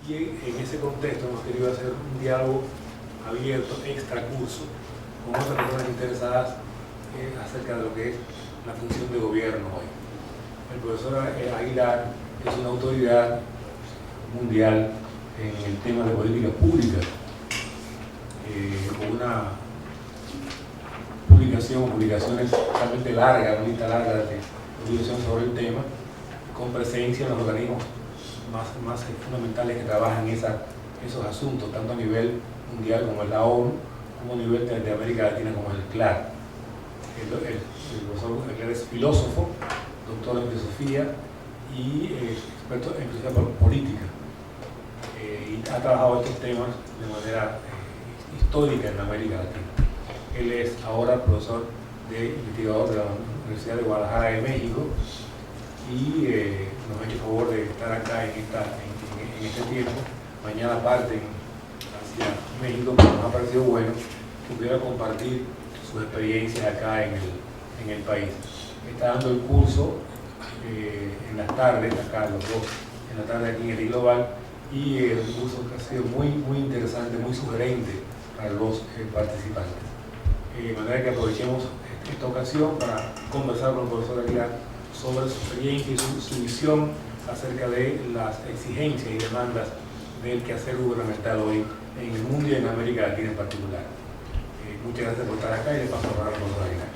y en ese contexto hemos querido hacer un diálogo abierto, extra curso, con otras personas interesadas acerca de lo que es la función de gobierno hoy. El profesor Aguilar es una autoridad mundial en el tema de políticas públicas, con una publicaciones realmente largas, una lista larga de publicación sobre el tema, con presencia en los organismos más fundamentales que trabajan esos asuntos, tanto a nivel mundial como es la ONU, como a nivel de América Latina como es el CLAR. El profesor es filósofo, doctor en filosofía y experto en filosofía política. Y ha trabajado estos temas de manera histórica en América Latina. Él es ahora profesor investigador de la Universidad de Guadalajara de México y nos ha hecho el favor de estar acá en este tiempo. Mañana parten hacia México, pero nos ha parecido bueno que pudiera compartir sus experiencias acá en el país. Está dando el curso en las tardes, acá los dos, en la tarde aquí en el Global, y el curso ha sido muy interesante, muy sugerente para los participantes. De manera que aprovechemos esta ocasión para conversar con el profesor Aguilar sobre su experiencia y su visión acerca de las exigencias y demandas del quehacer gubernamental hoy en el mundo y en América Latina en particular. Muchas gracias por estar acá y le paso a hablar al profesor Aguilar.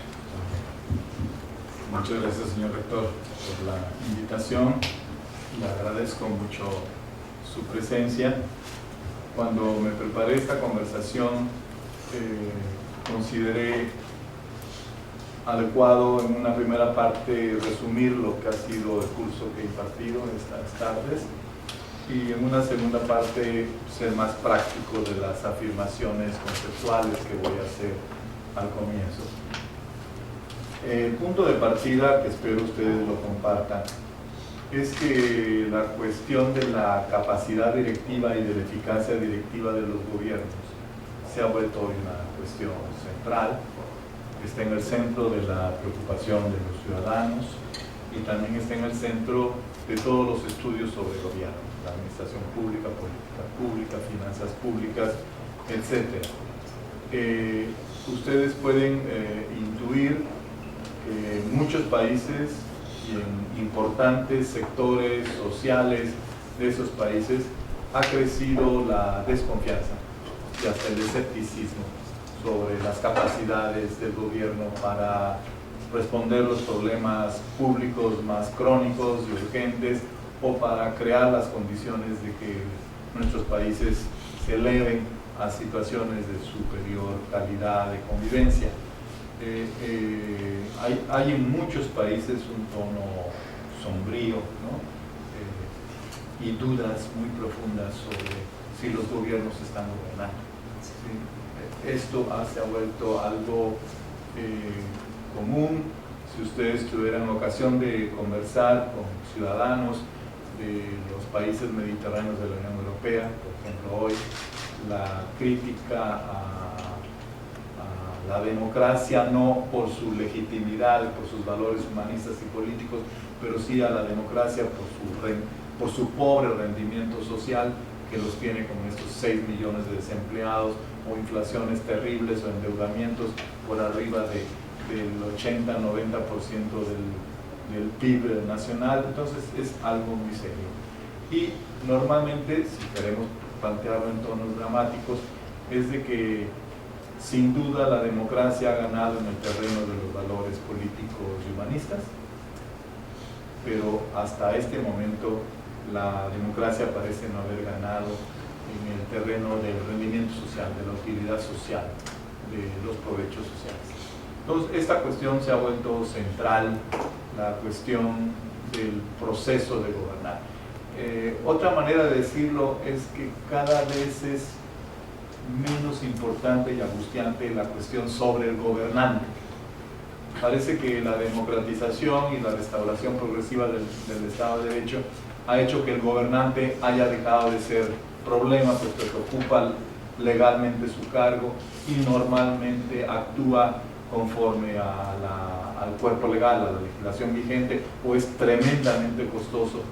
Muchas gracias, señor rector, por la invitación. Le agradezco mucho su presencia. Cuando me preparé esta conversación, consideré adecuado en una primera parte resumir lo que ha sido el curso que he impartido estas tardes y en una segunda parte ser más práctico de las afirmaciones conceptuales que voy a hacer al comienzo. El punto de partida, que espero ustedes lo compartan, es que la cuestión de la capacidad directiva y de la eficacia directiva de los gobiernos se ha vuelto hoy una cuestión central, está en el centro de la preocupación de los ciudadanos y también está en el centro de todos los estudios sobre gobierno, la administración pública, política pública, finanzas públicas, etc. Ustedes pueden intuir que en muchos países y en importantes sectores sociales de esos países ha crecido la desconfianza y hasta el escepticismo sobre las capacidades del gobierno para responder los problemas públicos más crónicos y urgentes o para crear las condiciones de que nuestros países se eleven a situaciones de superior calidad de convivencia. Hay en muchos países un tono sombrío, ¿no? Y dudas muy profundas sobre si los gobiernos están gobernando. ¿Sí? Esto se ha vuelto algo común. Si ustedes tuvieran ocasión de conversar con ciudadanos de los países mediterráneos de la Unión Europea, por ejemplo hoy, la crítica a la democracia no por su legitimidad, por sus valores humanistas y políticos, pero sí a la democracia por su pobre rendimiento social que los tiene con estos 6 millones de desempleados o inflaciones terribles o endeudamientos por arriba del 80-90% del PIB nacional. Entonces es algo muy serio. Y normalmente, si queremos plantearlo en tonos dramáticos, es de que sin duda la democracia ha ganado en el terreno de los valores políticos y humanistas, pero hasta este momento la democracia parece no haber ganado en el terreno del rendimiento social, de la utilidad social, de los provechos sociales. Entonces, esta cuestión se ha vuelto central, la cuestión del proceso de gobernar. Otra manera de decirlo es que cada vez es menos importante y angustiante la cuestión sobre el gobernante. Parece que la democratización y la restauración progresiva del Estado de Derecho ha hecho que el gobernante haya dejado de ser problema, puesto que ocupa legalmente su cargo y normalmente actúa conforme al cuerpo legal, a la legislación vigente, o es tremendamente costoso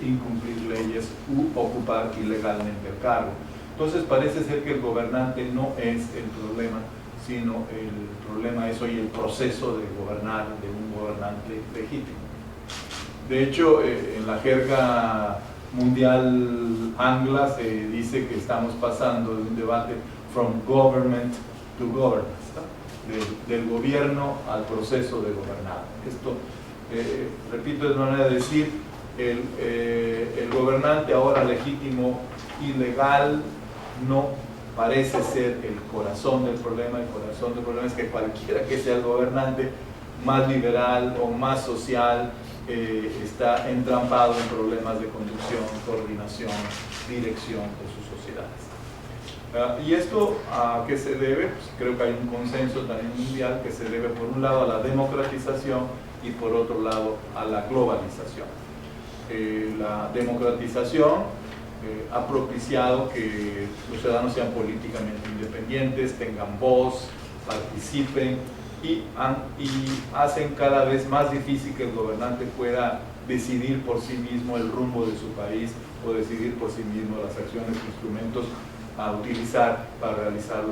incumplir leyes u ocupar ilegalmente el cargo. Entonces parece ser que el gobernante no es el problema, sino el problema es hoy el proceso de gobernar de un gobernante legítimo. De hecho, en la jerga mundial angla se dice que estamos pasando de un debate from government to governance, ¿no? del gobierno al proceso de gobernar. Esto, repito, es una manera de decir, el gobernante ahora legítimo y legal no parece ser el corazón del problema. El corazón del problema es que cualquiera que sea el gobernante, más liberal o más social, está entrampado en problemas de conducción, coordinación, dirección de sus sociedades. ¿Y esto a qué se debe? Pues creo que hay un consenso también mundial que se debe por un lado a la democratización y por otro lado a la globalización. La democratización ha propiciado que los ciudadanos sean políticamente independientes, tengan voz, participen y hacen cada vez más difícil que el gobernante pueda decidir por sí mismo el rumbo de su país o decidir por sí mismo las acciones e instrumentos a utilizar para realizar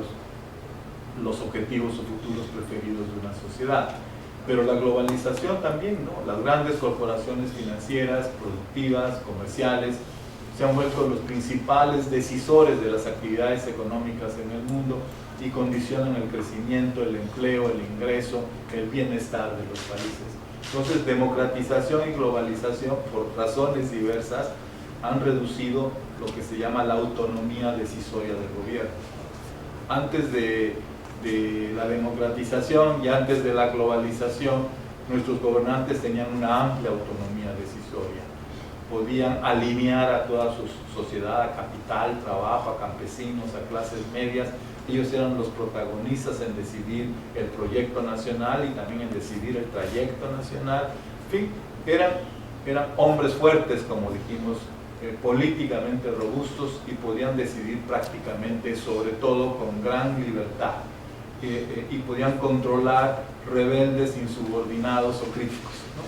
los objetivos o futuros preferidos de una sociedad. Pero la globalización también, ¿no? Las grandes corporaciones financieras, productivas, comerciales, se han vuelto los principales decisores de las actividades económicas en el mundo y condicionan el crecimiento, el empleo, el ingreso, el bienestar de los países. Entonces, democratización y globalización, por razones diversas, han reducido lo que se llama la autonomía decisoria del gobierno. Antes de la democratización y antes de la globalización, nuestros gobernantes tenían una amplia autonomía decisoria. Podían alinear a toda su sociedad, a capital, trabajo, a campesinos, a clases medias. Ellos eran los protagonistas en decidir el proyecto nacional y también en decidir el trayecto nacional. En fin, eran hombres fuertes, como dijimos, políticamente robustos y podían decidir prácticamente, sobre todo con gran libertad. Y podían controlar rebeldes, insubordinados o críticos, ¿no?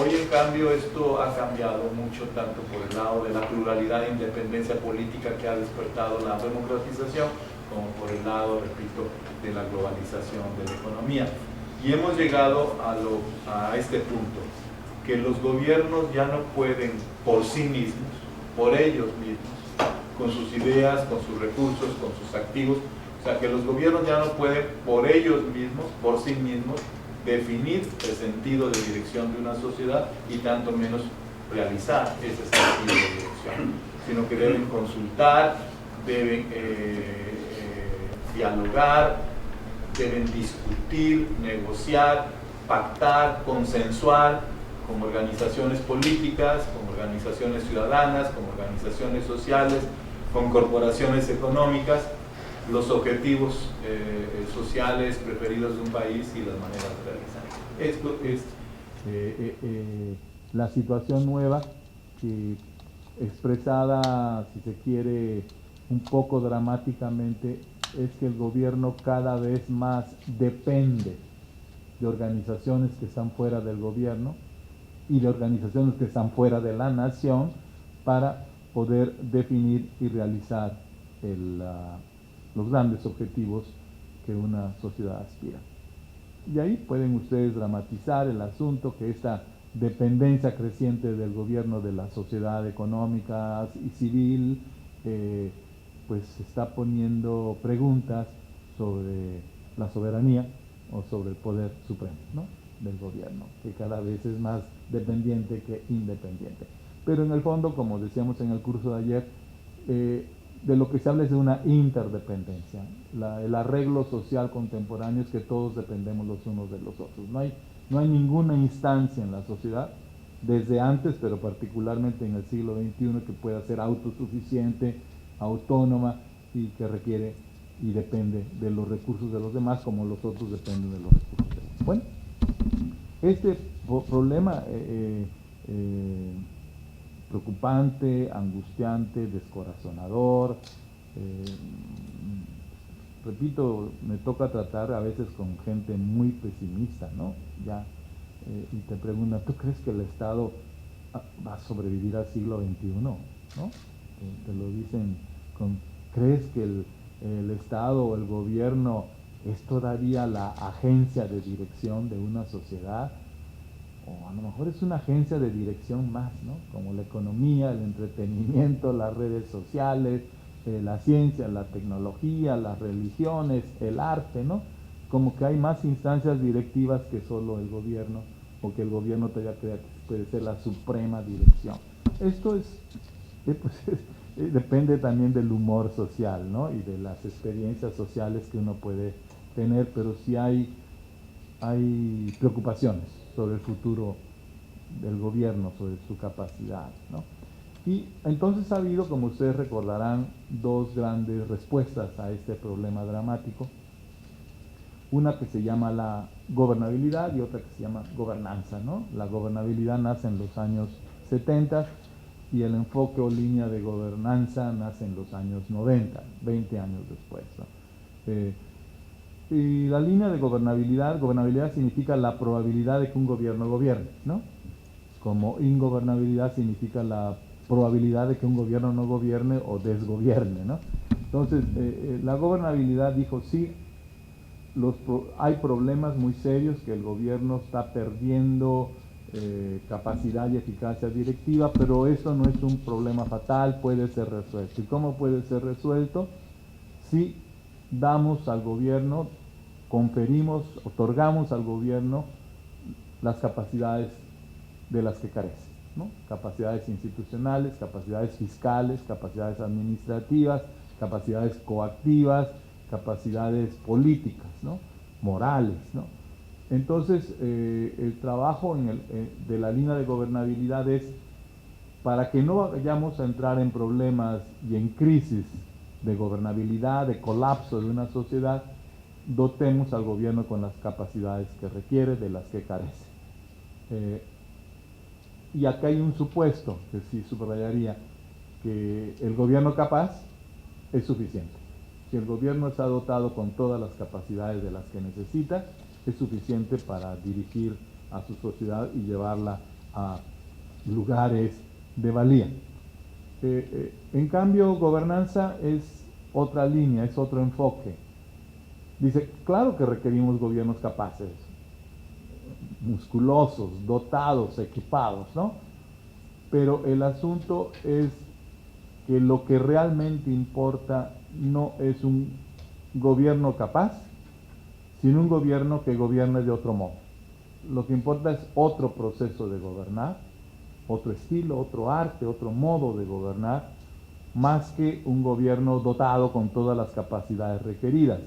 Hoy, en cambio, esto ha cambiado mucho, tanto por el lado de la pluralidad e independencia política que ha despertado la democratización, como por el lado, repito, de la globalización de la economía. Y hemos llegado a este punto, que los gobiernos ya no pueden por sí mismos, por ellos mismos, con sus ideas, con sus recursos, con sus activos. O sea, que los gobiernos ya no pueden por ellos mismos, por sí mismos, definir el sentido de dirección de una sociedad y tanto menos realizar ese sentido de dirección, sino que deben consultar, deben dialogar, deben discutir, negociar, pactar, consensuar, como organizaciones políticas, como organizaciones ciudadanas, como organizaciones sociales, con corporaciones económicas, los objetivos sociales preferidos de un país y las maneras de realizar. Esto es la situación nueva, expresada, si se quiere, un poco dramáticamente, es que el gobierno cada vez más depende de organizaciones que están fuera del gobierno y de organizaciones que están fuera de la nación para poder definir y realizar los grandes objetivos que una sociedad aspira. Y ahí pueden ustedes dramatizar el asunto, que esta dependencia creciente del gobierno de la sociedad económica y civil pues está poniendo preguntas sobre la soberanía o sobre el poder supremo, ¿no?, del gobierno, que cada vez es más dependiente que independiente. Pero en el fondo, como decíamos en el curso de ayer, de lo que se habla es de una interdependencia. El arreglo social contemporáneo es que todos dependemos los unos de los otros. No hay ninguna instancia en la sociedad, desde antes, pero particularmente en el siglo XXI, que pueda ser autosuficiente, autónoma y que requiere y depende de los recursos de los demás, como los otros dependen de los recursos de los demás. Bueno, este problema preocupante, angustiante, descorazonador, repito, me toca tratar a veces con gente muy pesimista, ¿no? Y te preguntan, ¿tú crees que el Estado va a sobrevivir al siglo XXI, ¿no? Te lo dicen ¿crees que el Estado o el gobierno es todavía la agencia de dirección de una sociedad? O a lo mejor es una agencia de dirección más, ¿no? Como la economía, el entretenimiento, las redes sociales, la ciencia, la tecnología, las religiones, el arte, ¿no? Como que hay más instancias directivas que solo el gobierno, o que el gobierno todavía crea que puede ser la suprema dirección. Esto depende también del humor social, ¿no? Y de las experiencias sociales que uno puede tener, pero sí hay preocupaciones sobre el futuro del gobierno, sobre su capacidad, ¿no? Y entonces ha habido, como ustedes recordarán, dos grandes respuestas a este problema dramático. Una que se llama la gobernabilidad y otra que se llama gobernanza, ¿no? La gobernabilidad nace en los años 70 y el enfoque o línea de gobernanza nace en los años 90, 20 años después, ¿no? Y la línea de gobernabilidad significa la probabilidad de que un gobierno gobierne, ¿no? Como ingobernabilidad significa la probabilidad de que un gobierno no gobierne o desgobierne, ¿no? Entonces, la gobernabilidad dijo, sí, hay problemas muy serios que el gobierno está perdiendo capacidad y eficacia directiva, pero eso no es un problema fatal, puede ser resuelto. ¿Y cómo puede ser resuelto? Si damos al gobierno, otorgamos al gobierno las capacidades de las que carece, ¿no? Capacidades institucionales, capacidades fiscales, capacidades administrativas, capacidades coactivas, capacidades políticas, ¿no? Morales, ¿no? Entonces, el trabajo de la línea de gobernabilidad es para que no vayamos a entrar en problemas y en crisis de gobernabilidad, de colapso de una sociedad, dotemos al gobierno con las capacidades que requiere, de las que carece. Y acá hay un supuesto que sí subrayaría, que el gobierno capaz es suficiente. Si el gobierno está dotado con todas las capacidades de las que necesita, es suficiente para dirigir a su sociedad y llevarla a lugares de valía. En cambio, gobernanza es otra línea, es otro enfoque. Dice, claro que requerimos gobiernos capaces, musculosos, dotados, equipados, ¿no? Pero el asunto es que lo que realmente importa no es un gobierno capaz, sino un gobierno que gobierne de otro modo. Lo que importa es otro proceso de gobernar, otro estilo, otro arte, otro modo de gobernar, más que un gobierno dotado con todas las capacidades requeridas.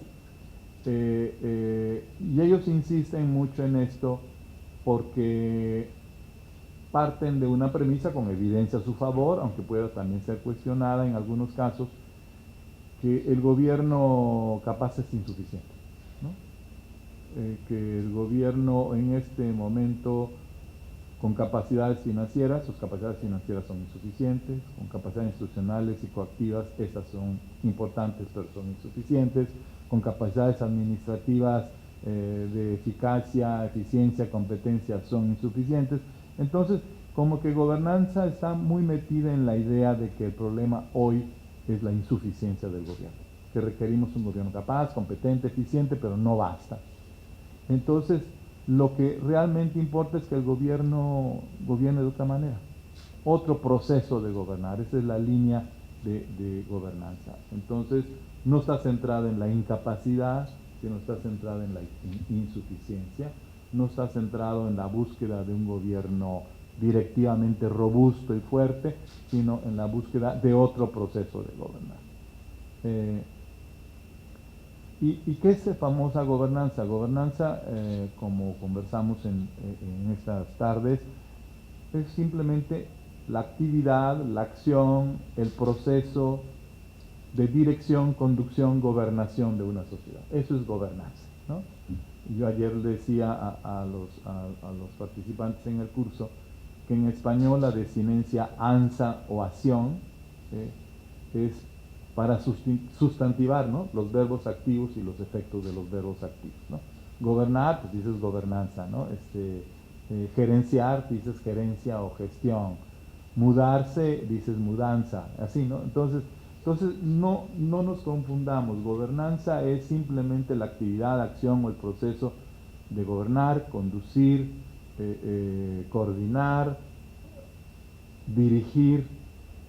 Y ellos insisten mucho en esto porque parten de una premisa con evidencia a su favor, aunque pueda también ser cuestionada en algunos casos, que el gobierno capaz es insuficiente, ¿no? Que el gobierno en este momento con capacidades financieras, sus capacidades financieras son insuficientes, con capacidades institucionales y coactivas, estas son importantes pero son insuficientes, con capacidades administrativas de eficacia, eficiencia, competencia son insuficientes. Entonces, como que gobernanza está muy metida en la idea de que el problema hoy es la insuficiencia del gobierno, que requerimos un gobierno capaz, competente, eficiente, pero no basta. Entonces, lo que realmente importa es que el gobierno gobierne de otra manera, otro proceso de gobernar. Esa es la línea de gobernanza. Entonces, no está centrada en la incapacidad, sino está centrada en la insuficiencia, no está centrado en la búsqueda de un gobierno directivamente robusto y fuerte, sino en la búsqueda de otro proceso de gobernar. ¿Y qué es famosa gobernanza? Gobernanza, como conversamos en estas tardes, es simplemente la actividad, la acción, el proceso de dirección, conducción, gobernación de una sociedad. Eso es gobernanza, ¿no? Yo ayer decía a los participantes en el curso que en español la desinencia ansa o acción es para sustantivar, ¿no?, los verbos activos y los efectos de los verbos activos, ¿no? Gobernar, pues dices gobernanza, ¿no? Gerenciar, dices gerencia o gestión. Mudarse, dices mudanza, así, ¿no? Entonces no nos confundamos. Gobernanza es simplemente la actividad, acción o el proceso de gobernar, conducir, coordinar, dirigir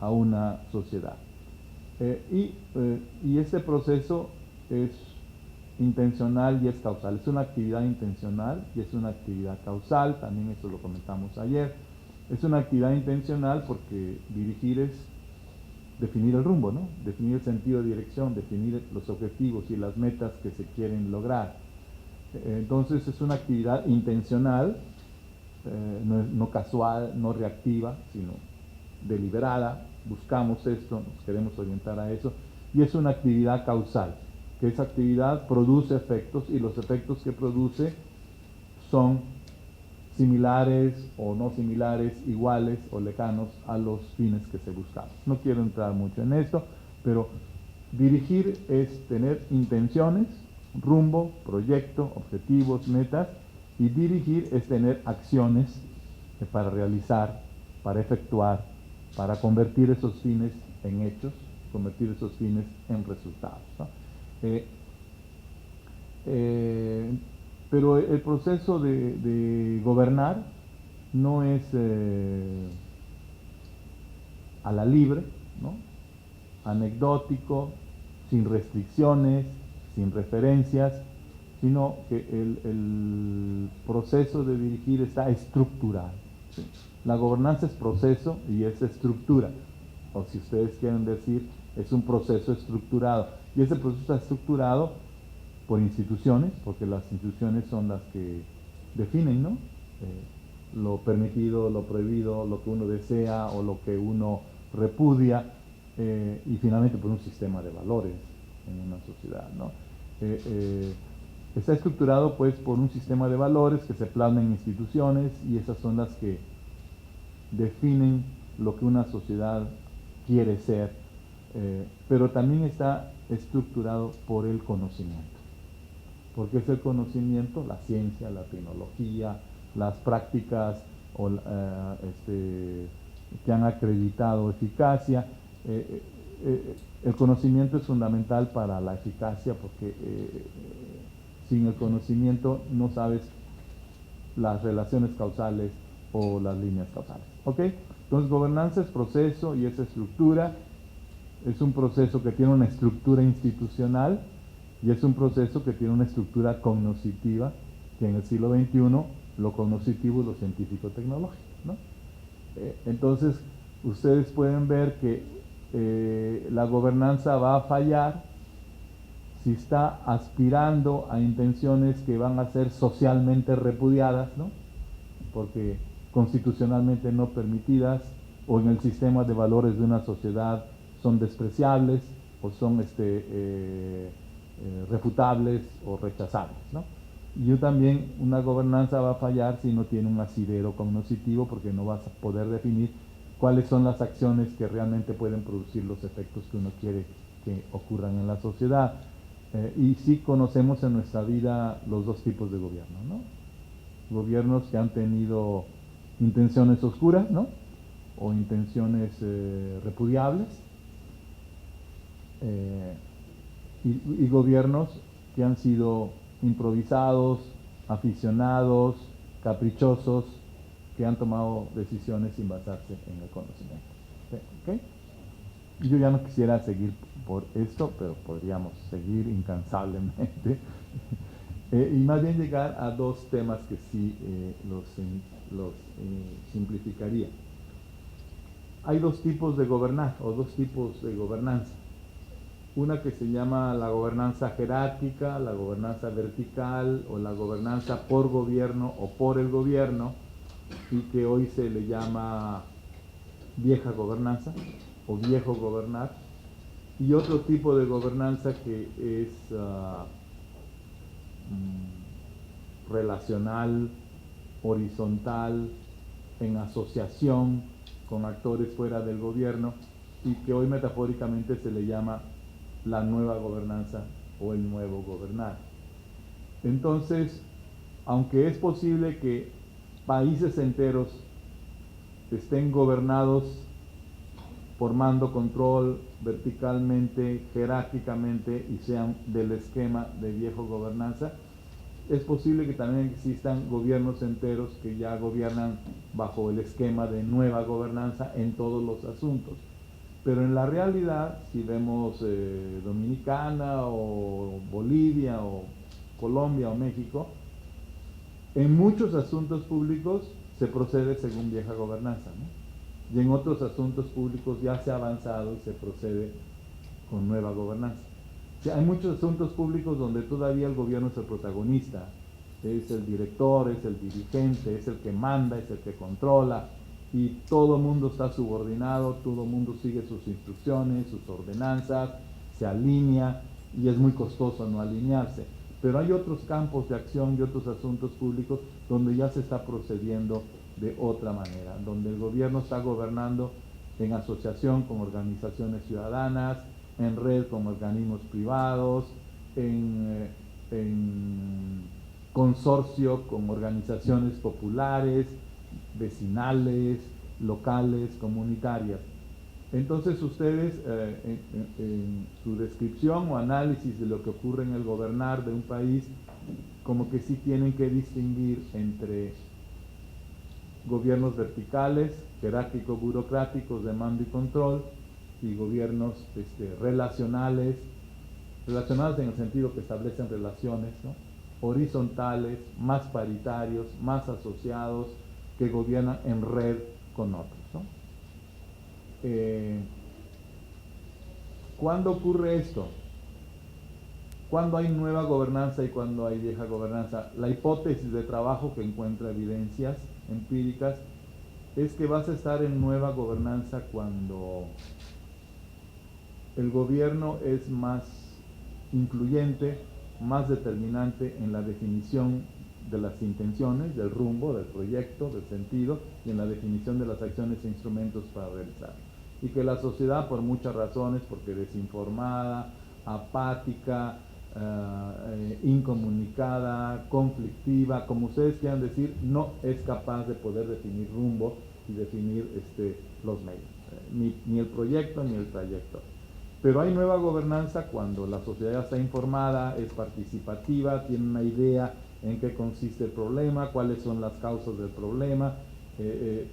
a una sociedad. Y este proceso es intencional y es causal. Es una actividad intencional y es una actividad causal, también eso lo comentamos ayer. Es una actividad intencional porque dirigir es definir el rumbo, ¿no? Definir el sentido de dirección, definir los objetivos y las metas que se quieren lograr. Entonces es una actividad intencional, no casual, no reactiva, sino deliberada. Buscamos esto, nos queremos orientar a eso, y es una actividad causal, que esa actividad produce efectos y los efectos que produce son similares o no similares, iguales o lejanos a los fines que se buscan. No quiero entrar mucho en esto, pero dirigir es tener intenciones, rumbo, proyecto, objetivos, metas, y dirigir es tener acciones para realizar, para efectuar, para convertir esos fines en hechos, convertir esos fines en resultados, ¿no? Pero el proceso de gobernar no es a la libre, ¿no? Anecdótico, sin restricciones, sin referencias, sino que el proceso de dirigir está estructurado, ¿sí? La gobernanza es proceso y es estructura, o si ustedes quieren decir, es un proceso estructurado, y ese proceso está estructurado por instituciones, porque las instituciones son las que definen, ¿no? Lo permitido, lo prohibido, lo que uno desea o lo que uno repudia, y finalmente por un sistema de valores en una sociedad, ¿no? Está estructurado pues por un sistema de valores que se plasma en instituciones, y esas son las que definen lo que una sociedad quiere ser, pero también está estructurado por el conocimiento. Porque es el conocimiento, la ciencia, la tecnología, las prácticas que han acreditado eficacia. El conocimiento es fundamental para la eficacia, porque sin el conocimiento no sabes las relaciones causales o las líneas causales. ¿Ok? Entonces, gobernanza es proceso y es estructura. Es un proceso que tiene una estructura institucional y es un proceso que tiene una estructura cognoscitiva, que en el siglo XXI lo cognoscitivo es lo científico-tecnológico, ¿no? Entonces, ustedes pueden ver que la gobernanza va a fallar si está aspirando a intenciones que van a ser socialmente repudiadas, ¿no? Porque constitucionalmente no permitidas, o en el sistema de valores de una sociedad son despreciables, o son refutables o rechazables, ¿no? Y también una gobernanza va a fallar si no tiene un asidero cognoscitivo, porque no vas a poder definir cuáles son las acciones que realmente pueden producir los efectos que uno quiere que ocurran en la sociedad. Y sí conocemos en nuestra vida los dos tipos de gobierno, ¿no? Gobiernos que han tenido intenciones oscuras, ¿no? O intenciones repudiables, y gobiernos que han sido improvisados, aficionados, caprichosos, que han tomado decisiones sin basarse en el conocimiento. ¿Okay? Yo ya no quisiera seguir por esto, pero podríamos seguir incansablemente. Y más bien llegar a dos temas que sí los simplificaría. Hay dos tipos de gobernar, o dos tipos de gobernanza. Una que se llama la gobernanza jerárquica, la gobernanza vertical, o la gobernanza por gobierno o por el gobierno, y que hoy se le llama vieja gobernanza o viejo gobernar. Y otro tipo de gobernanza que es relacional, horizontal, en asociación con actores fuera del gobierno, y que hoy metafóricamente se le llama la nueva gobernanza o el nuevo gobernar. Entonces, aunque es posible que países enteros estén gobernados por mando, control, verticalmente, jerárquicamente, y sean del esquema de viejo gobernanza, es posible que también existan gobiernos enteros que ya gobiernan bajo el esquema de nueva gobernanza en todos los asuntos. Pero en la realidad, si vemos Dominicana o Bolivia o Colombia o México, en muchos asuntos públicos se procede según vieja gobernanza, ¿no? Y en otros asuntos públicos ya se ha avanzado y se procede con nueva gobernanza. O sea, hay muchos asuntos públicos donde todavía el gobierno es el protagonista, es el director, es el dirigente, es el que manda, es el que controla, y todo el mundo está subordinado, todo el mundo sigue sus instrucciones, sus ordenanzas, se alinea, y es muy costoso no alinearse. Pero hay otros campos de acción y otros asuntos públicos donde ya se está procediendo de otra manera, donde el gobierno está gobernando en asociación con organizaciones ciudadanas, en red con organismos privados, en consorcio con organizaciones populares, vecinales, locales, comunitarias. Entonces ustedes en su descripción o análisis de lo que ocurre en el gobernar de un país, como que sí tienen que distinguir entre gobiernos verticales, jerárquicos, burocráticos, de mando y control, y gobiernos relacionales en el sentido que establecen relaciones, ¿no?, horizontales, más paritarios, más asociados, que gobiernan en red con otros, ¿no? ¿Cuándo ocurre esto? ¿Cuándo hay nueva gobernanza y cuándo hay vieja gobernanza? La hipótesis de trabajo que encuentra evidencias empíricas es que vas a estar en nueva gobernanza cuando el gobierno es más influyente, más determinante en la definición de las intenciones, del rumbo, del proyecto, del sentido, y en la definición de las acciones e instrumentos para realizar. Y que la sociedad, por muchas razones, porque desinformada, apática, incomunicada, conflictiva, como ustedes quieran decir, no es capaz de poder definir rumbo y definir los medios, ni el proyecto ni el trayecto. Pero hay nueva gobernanza cuando la sociedad está informada, es participativa, tiene una idea en qué consiste el problema, cuáles son las causas del problema,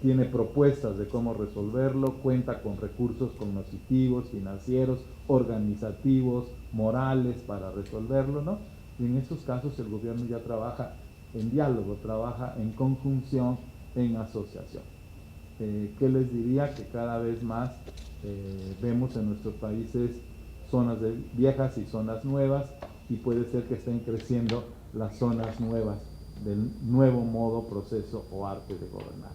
tiene propuestas de cómo resolverlo, cuenta con recursos cognitivos, financieros, organizativos, morales para resolverlo, ¿no? Y en estos casos el gobierno ya trabaja en diálogo, trabaja en conjunción, en asociación. ¿Qué les diría? Que cada vez más vemos en nuestros países zonas viejas y zonas nuevas, y puede ser que estén creciendo las zonas nuevas del nuevo modo, proceso o arte de gobernar.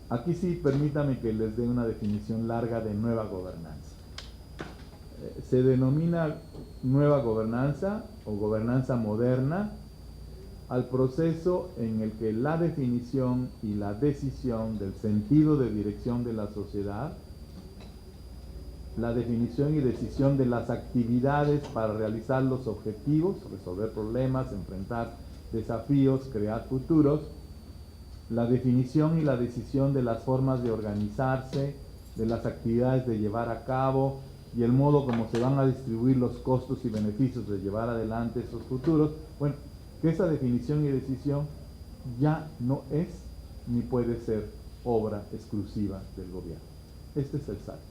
Aquí sí, permítame que les dé una definición larga de nueva gobernanza. Se denomina nueva gobernanza o gobernanza moderna al proceso en el que la definición y la decisión del sentido de dirección de la sociedad, la definición y decisión de las actividades para realizar los objetivos, resolver problemas, enfrentar desafíos, crear futuros, la definición y la decisión de las formas de organizarse, de las actividades de llevar a cabo y el modo como se van a distribuir los costos y beneficios de llevar adelante esos futuros. Bueno, que esa definición y decisión ya no es ni puede ser obra exclusiva del gobierno. Este es el salto.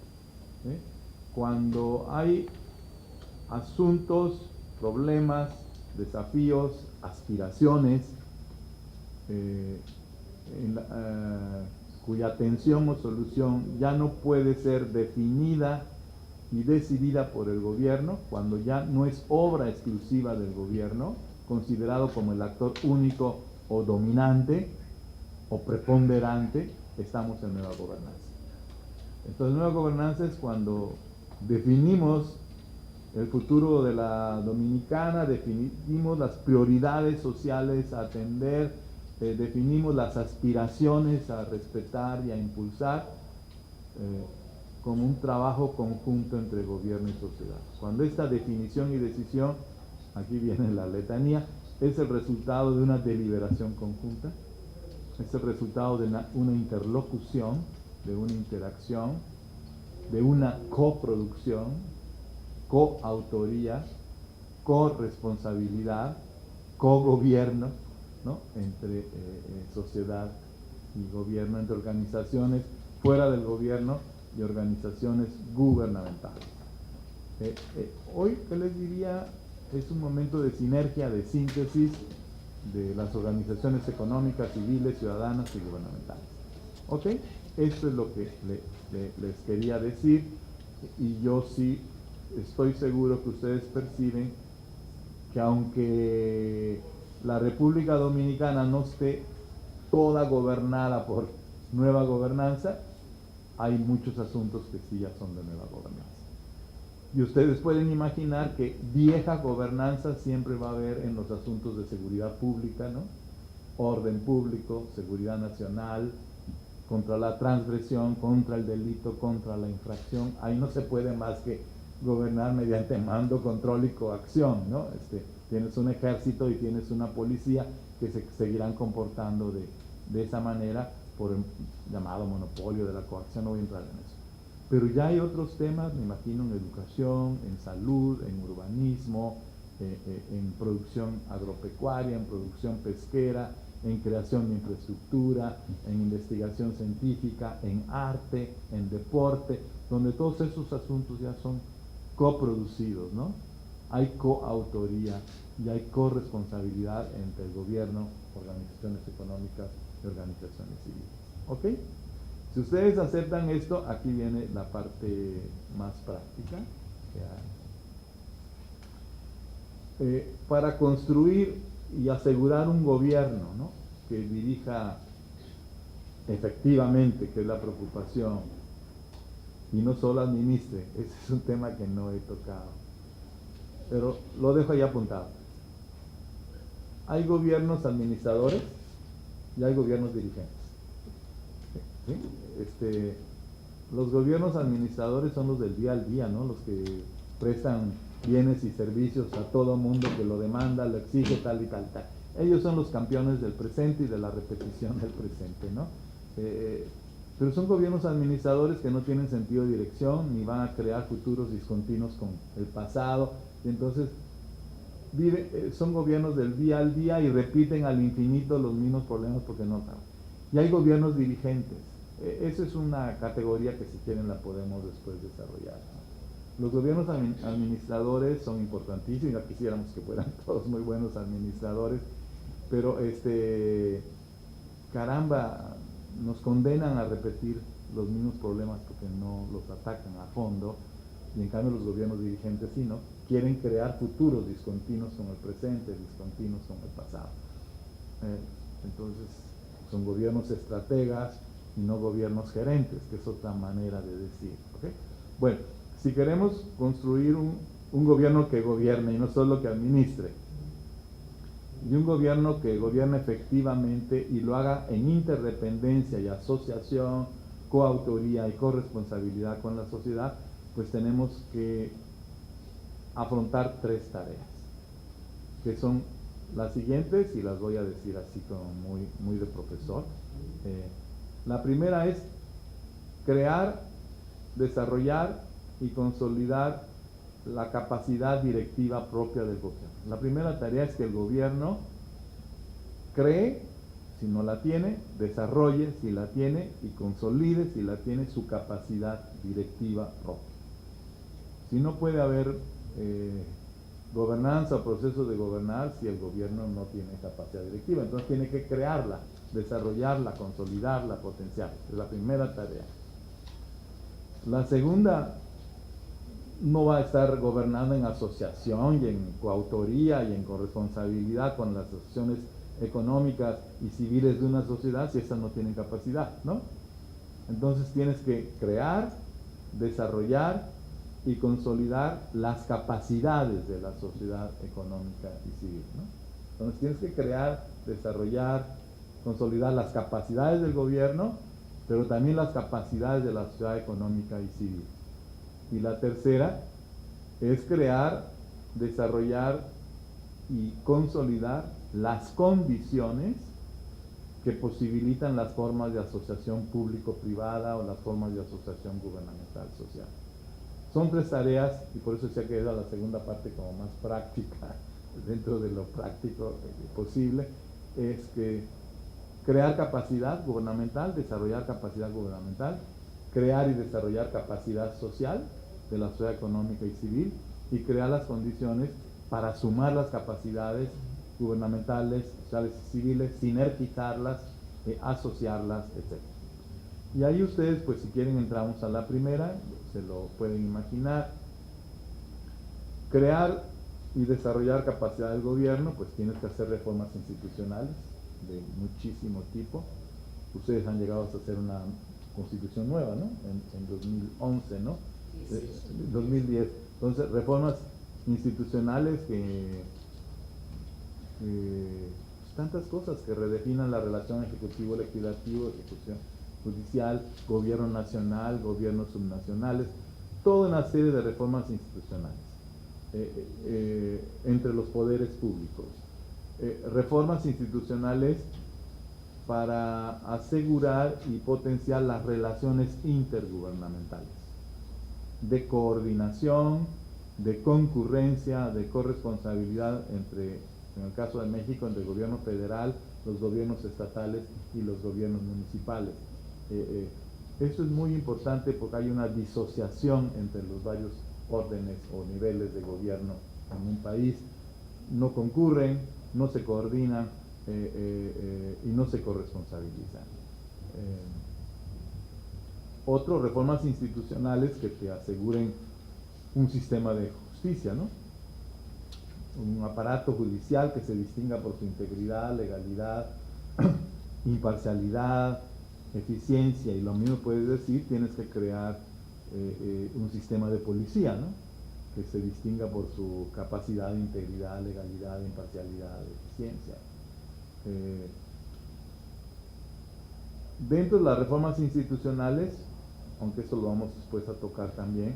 Cuando hay asuntos, problemas, desafíos, aspiraciones, cuya atención o solución ya no puede ser definida y decidida por el gobierno, cuando ya no es obra exclusiva del gobierno, considerado como el actor único o dominante o preponderante, estamos en nueva gobernanza. Entonces, nueva gobernanza es cuando definimos el futuro de la Dominicana, definimos las prioridades sociales a atender, definimos las aspiraciones a respetar y a impulsar, como un trabajo conjunto entre gobierno y sociedad. Cuando esta definición y decisión, aquí viene la letanía, es el resultado de una deliberación conjunta, es el resultado de una interlocución, de una interacción, de una coproducción, coautoría, corresponsabilidad, cogobierno, ¿no? Entre sociedad y gobierno, entre organizaciones fuera del gobierno y organizaciones gubernamentales. Hoy, ¿qué les diría? Es un momento de sinergia, de síntesis de las organizaciones económicas, civiles, ciudadanas y gubernamentales. ¿Ok? Esto es lo que les quería decir, y yo sí estoy seguro que ustedes perciben que aunque la República Dominicana no esté toda gobernada por nueva gobernanza, hay muchos asuntos que sí ya son de nueva gobernanza. Y ustedes pueden imaginar que vieja gobernanza siempre va a haber en los asuntos de seguridad pública, ¿no? Orden público, seguridad nacional, contra la transgresión, contra el delito, contra la infracción. Ahí no se puede más que gobernar mediante mando, control y coacción, ¿no? Tienes un ejército y tienes una policía que se seguirán comportando de esa manera por el llamado monopolio de la coacción. No voy a entrar en eso. Pero ya hay otros temas, me imagino, en educación, en salud, en urbanismo, en producción agropecuaria, en producción pesquera, en creación de infraestructura, en investigación científica, en arte, en deporte, donde todos esos asuntos ya son coproducidos, ¿no? Hay coautoría y hay corresponsabilidad entre el gobierno, organizaciones económicas y organizaciones civiles. ¿Ok? Si ustedes aceptan esto, aquí viene la parte más práctica que hay. Para construir y asegurar un gobierno, ¿no?, que dirija efectivamente, que es la preocupación, y no solo administre, ese es un tema que no he tocado, pero lo dejo ahí apuntado. Hay gobiernos administradores y hay gobiernos dirigentes. ¿Sí? Los gobiernos administradores son los del día al día, ¿no? Los que prestan bienes y servicios a todo mundo que lo demanda, lo exige, tal y tal, tal. Ellos son los campeones del presente y de la repetición del presente, ¿no? Pero son gobiernos administradores que no tienen sentido de dirección, ni van a crear futuros discontinuos con el pasado, y entonces son gobiernos del día al día y repiten al infinito los mismos problemas porque no saben. Y hay gobiernos dirigentes. Esa es una categoría que, si quieren, la podemos después desarrollar, ¿no? Los gobiernos administradores son importantísimos, ya quisiéramos que fueran todos muy buenos administradores, pero caramba, nos condenan a repetir los mismos problemas porque no los atacan a fondo, y en cambio los gobiernos dirigentes sí, ¿no?, quieren crear futuros discontinuos con el presente, discontinuos con el pasado. Entonces, son gobiernos estrategas y no gobiernos gerentes, que es otra manera de decir, ¿ok? Bueno, si queremos construir un gobierno que gobierne y no solo que administre, y un gobierno que gobierne efectivamente y lo haga en interdependencia y asociación, coautoría y corresponsabilidad con la sociedad, pues tenemos que afrontar tres tareas, que son las siguientes, y las voy a decir así como muy de profesor. La primera es crear, desarrollar y consolidar la capacidad directiva propia del gobierno. La primera tarea es que el gobierno cree, si no la tiene, desarrolle, si la tiene, y consolide, si la tiene, su capacidad directiva propia. Si no puede haber gobernanza o proceso de gobernar si el gobierno no tiene capacidad directiva. Entonces tiene que crearla, desarrollarla, consolidarla, potenciarla. Es la primera tarea. La segunda, no va a estar gobernando en asociación y en coautoría y en corresponsabilidad con las asociaciones económicas y civiles de una sociedad si estas no tienen capacidad, ¿no? Entonces tienes que crear, desarrollar y consolidar las capacidades de la sociedad económica y civil, ¿no? Entonces tienes que crear, desarrollar, consolidar las capacidades del gobierno, pero también las capacidades de la sociedad económica y civil. Y la tercera es crear, desarrollar y consolidar las condiciones que posibilitan las formas de asociación público-privada o las formas de asociación gubernamental social. Son 3 tareas, y por eso decía que era la segunda parte como más práctica, dentro de lo práctico posible, es que crear capacidad gubernamental, desarrollar capacidad gubernamental, crear y desarrollar capacidad social de la sociedad económica y civil, y crear las condiciones para sumar las capacidades gubernamentales, sociales y civiles, sinergizarlas, asociarlas, etc. Y ahí ustedes, pues si quieren, entramos a la primera, se lo pueden imaginar. Crear y desarrollar capacidad del gobierno, pues tienes que hacer reformas institucionales de muchísimo tipo. Ustedes han llegado hasta hacer una constitución nueva, ¿no? En 2011, ¿no? 2010. Entonces, reformas institucionales que tantas cosas que redefinan la relación ejecutivo-legislativo, ejecución judicial, gobierno nacional, gobiernos subnacionales, toda una serie de reformas institucionales entre los poderes públicos. Reformas institucionales para asegurar y potenciar las relaciones intergubernamentales, de coordinación, de concurrencia, de corresponsabilidad entre, en el caso de México, entre el gobierno federal, los gobiernos estatales y los gobiernos municipales. Esto es muy importante porque hay una disociación entre los varios órdenes o niveles de gobierno en un país. No concurren, no se coordinan y no se corresponsabilizan. Otro, reformas institucionales que te aseguren un sistema de justicia, ¿no? Un aparato judicial que se distinga por su integridad, legalidad, imparcialidad, eficiencia, y lo mismo puedes decir, tienes que crear un sistema de policía, ¿no? Que se distinga por su capacidad, integridad, legalidad, imparcialidad, eficiencia. Dentro de las reformas institucionales, aunque eso lo vamos después a tocar también,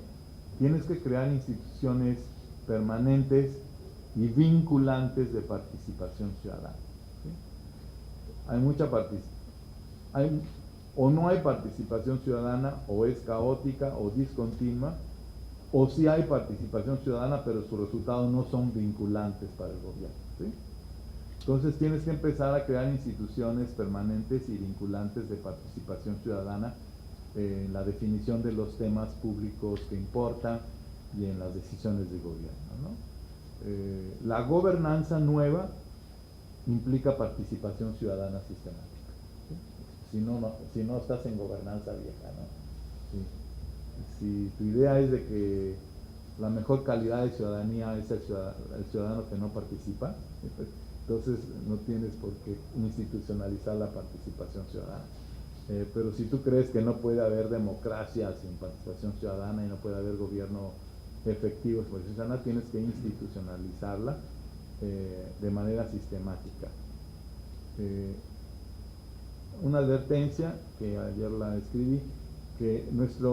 tienes que crear instituciones permanentes y vinculantes de participación ciudadana. ¿Sí? Hay mucha participación, o no hay participación ciudadana, o es caótica o discontinua, o sí hay participación ciudadana, pero sus resultados no son vinculantes para el gobierno. ¿Sí? Entonces tienes que empezar a crear instituciones permanentes y vinculantes de participación ciudadana en la definición de los temas públicos que importan y en las decisiones de gobierno, ¿no? La gobernanza nueva implica participación ciudadana sistemática. ¿Sí? Si no estás en gobernanza vieja, ¿no? ¿Sí? Si tu idea es de que la mejor calidad de ciudadanía es el ciudadano que no participa, entonces no tienes por qué institucionalizar la participación ciudadana. Pero si tú crees que no puede haber democracia sin participación ciudadana y no puede haber gobierno efectivo sin participación ciudadana, tienes que institucionalizarla de manera sistemática. Una advertencia que ayer la escribí, que nuestra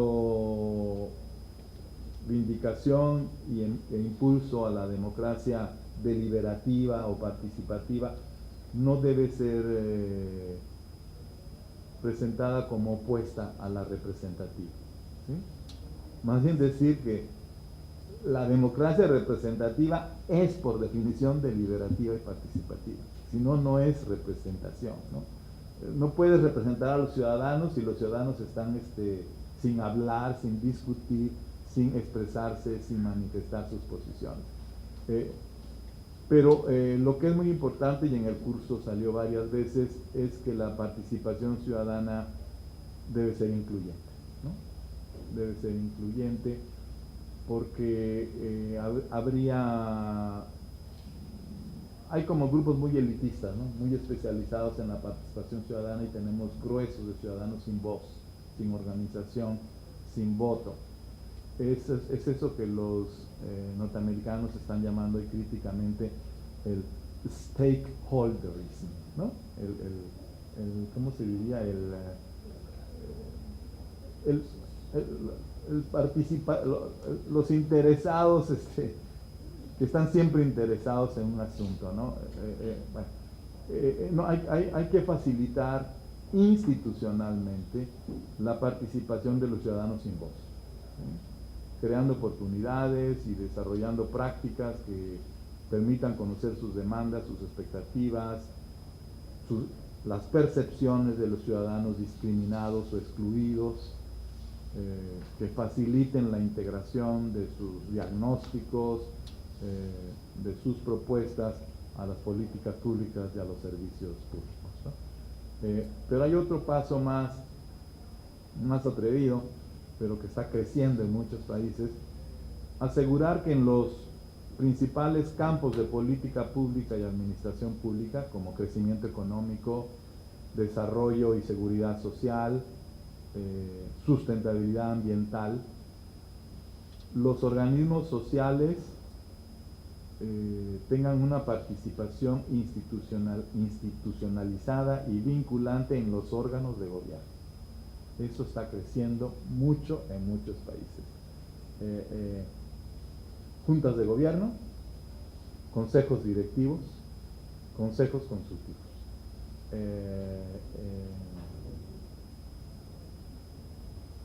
vindicación e impulso a la democracia deliberativa o participativa no debe ser presentada como opuesta a la representativa. ¿Sí? Más bien decir que la democracia representativa es por definición deliberativa y participativa, si no, no es representación, ¿no? No puedes representar a los ciudadanos si los ciudadanos están sin hablar, sin discutir, sin expresarse, sin manifestar sus posiciones. Pero lo que es muy importante, y en el curso salió varias veces, es que la participación ciudadana debe ser incluyente, ¿no? Debe ser incluyente porque hay como grupos muy elitistas, ¿no? Muy especializados en la participación ciudadana, y tenemos gruesos de ciudadanos sin voz, sin organización, sin voto. Es eso que los norteamericanos están llamando y críticamente el stakeholderism, ¿no? ¿Cómo se diría? Los interesados que están siempre interesados en un asunto, ¿no? Bueno, no, hay que facilitar institucionalmente la participación de los ciudadanos sin voz, ¿sí? Creando oportunidades y desarrollando prácticas que permitan conocer sus demandas, sus expectativas, las percepciones de los ciudadanos discriminados o excluidos, que faciliten la integración de sus diagnósticos, de sus propuestas a las políticas públicas y a los servicios públicos, ¿no? Pero hay otro paso más atrevido, pero que está creciendo en muchos países: asegurar que en los principales campos de política pública y administración pública, como crecimiento económico, desarrollo y seguridad social, sustentabilidad ambiental, los organismos sociales tengan una participación institucionalizada y vinculante en los órganos de gobierno. Eso está creciendo mucho en muchos países. Juntas de gobierno, consejos directivos, consejos consultivos.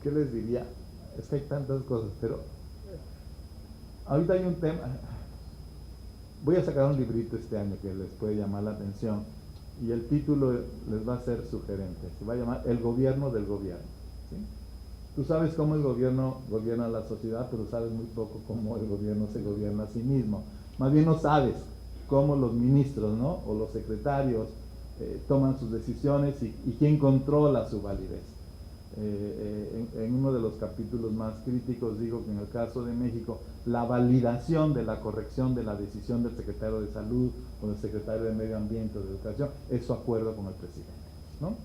¿Qué les diría? Es que hay tantas cosas, pero ahorita hay un tema. Voy a sacar un librito este año que les puede llamar la atención, y el título les va a ser sugerente. Se va a llamar El gobierno del gobierno, ¿sí? Tú sabes cómo el gobierno gobierna la sociedad, pero sabes muy poco cómo el gobierno se gobierna a sí mismo. Más bien no sabes cómo los ministros, ¿no?, o los secretarios toman sus decisiones y quién controla su validez. En uno de los capítulos más críticos digo que en el caso de México, la validación de la corrección de la decisión del secretario de Salud o del secretario de Medio Ambiente o de Educación es su acuerdo con el presidente, ¿no?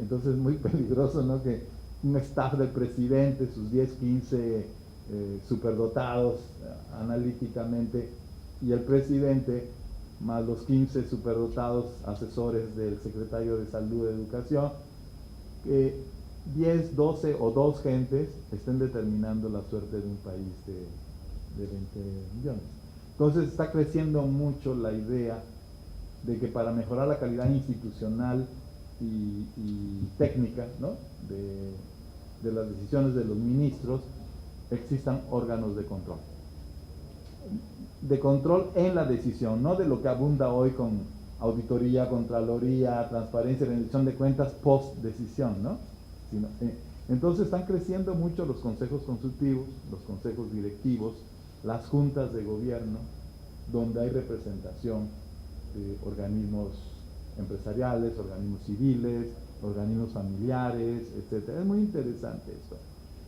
Entonces es muy peligroso, ¿no?, que un staff del presidente, sus 10, 15 superdotados analíticamente, y el presidente más los 15 superdotados asesores del secretario de Salud y Educación, que 10, 12 o 2 gentes estén determinando la suerte de un país de 20 millones. Entonces está creciendo mucho la idea de que para mejorar la calidad institucional y técnica, ¿no?, de las decisiones de los ministros, existan órganos de control. De control en la decisión, no de lo que abunda hoy con auditoría, contraloría, transparencia, rendición de cuentas post decisión, ¿no? Entonces están creciendo mucho los consejos consultivos, los consejos directivos, las juntas de gobierno, donde hay representación de organismos empresariales, organismos civiles, organismos familiares, etcétera. Es muy interesante esto.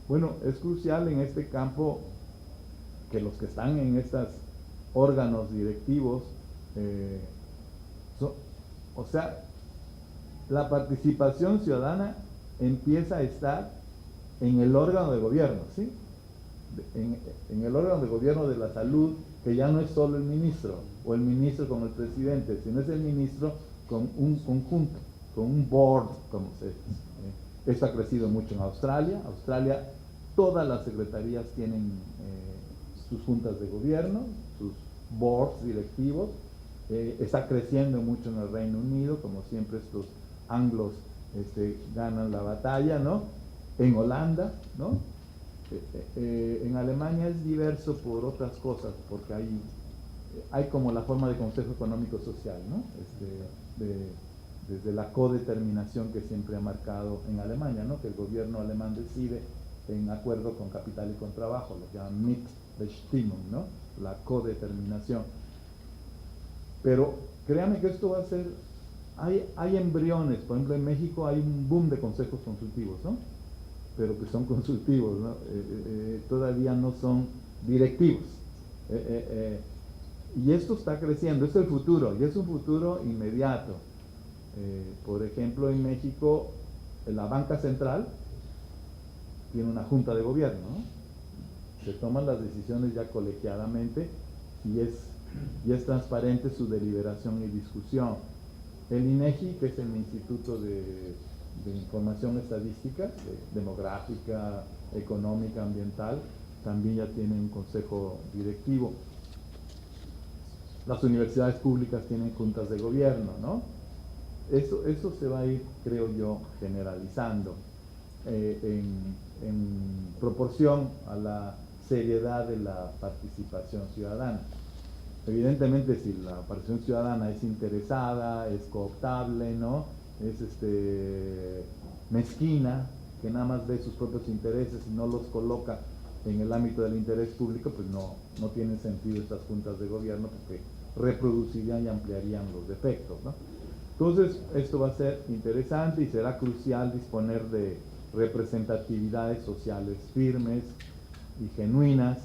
Bueno, es crucial en este campo que los que están en estos órganos directivos, o sea, la participación ciudadana empieza a estar en el órgano de gobierno, ¿sí? En el órgano de gobierno de la salud, que ya no es solo el ministro, o el ministro con el presidente, sino es el ministro con un conjunto, con un board, como se dice. Esto ha crecido mucho en Australia. Todas las secretarías tienen sus juntas de gobierno, sus boards directivos. Está creciendo mucho en el Reino Unido, como siempre estos anglos ganan la batalla, ¿no? En Holanda, ¿no? En Alemania es diverso por otras cosas, porque hay como la forma de consejo económico social, ¿no? Desde la codeterminación que siempre ha marcado en Alemania, ¿no?, que el gobierno alemán decide en acuerdo con capital y con trabajo, lo que llaman Mitbestimmung, ¿no?, la codeterminación. Pero créanme que esto va a ser, hay embriones. Por ejemplo, en México hay un boom de consejos consultivos, ¿no?, pero que son consultivos, ¿no? Todavía no son directivos. Y esto está creciendo, es el futuro, y es un futuro inmediato. Por ejemplo, en México, la banca central tiene una junta de gobierno, ¿no? Se toman las decisiones ya colegiadamente y es transparente su deliberación y discusión. El INEGI, que es el Instituto de Información Estadística, demográfica, económica, ambiental, también ya tiene un consejo directivo. las universidades públicas tienen juntas de gobierno, ¿no? Eso se va a ir, creo yo, generalizando en proporción a la seriedad de la participación ciudadana. Evidentemente, si la participación ciudadana es interesada, es cooptable, ¿no? Es mezquina, que nada más ve sus propios intereses y no los coloca en el ámbito del interés público, pues no tienen sentido estas juntas de gobierno, porque reproducirían y ampliarían los defectos, ¿no? Entonces, esto va a ser interesante y será crucial disponer de representatividades sociales firmes y genuinas,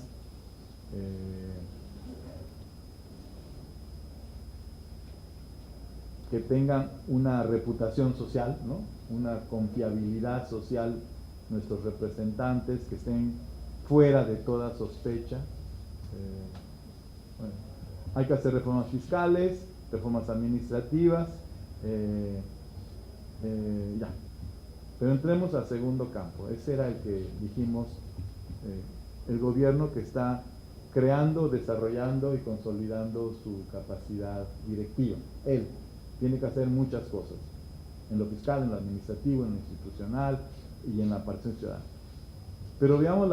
que tengan una reputación social, ¿no? Una confiabilidad social, nuestros representantes, que estén fuera de toda sospecha. Bueno, hay que hacer reformas fiscales, reformas administrativas, ya. Pero entremos al segundo campo. Ese era el que dijimos, el gobierno que está creando, desarrollando y consolidando su capacidad directiva. Él tiene que hacer muchas cosas, en lo fiscal, en lo administrativo, en lo institucional y en la participación ciudadana. Pero veamos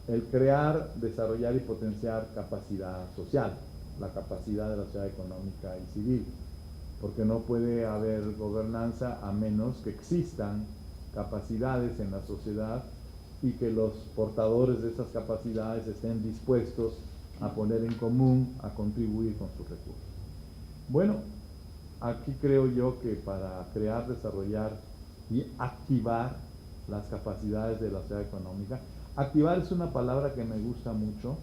el crear, desarrollar y potenciar capacidad social, la capacidad de la sociedad económica y civil, porque no puede haber gobernanza a menos que existan capacidades en la sociedad y que los portadores de esas capacidades estén dispuestos a poner en común, a contribuir con sus recursos. Bueno, aquí creo yo que para crear, desarrollar y activar las capacidades de la sociedad económica, activar es una palabra que me gusta mucho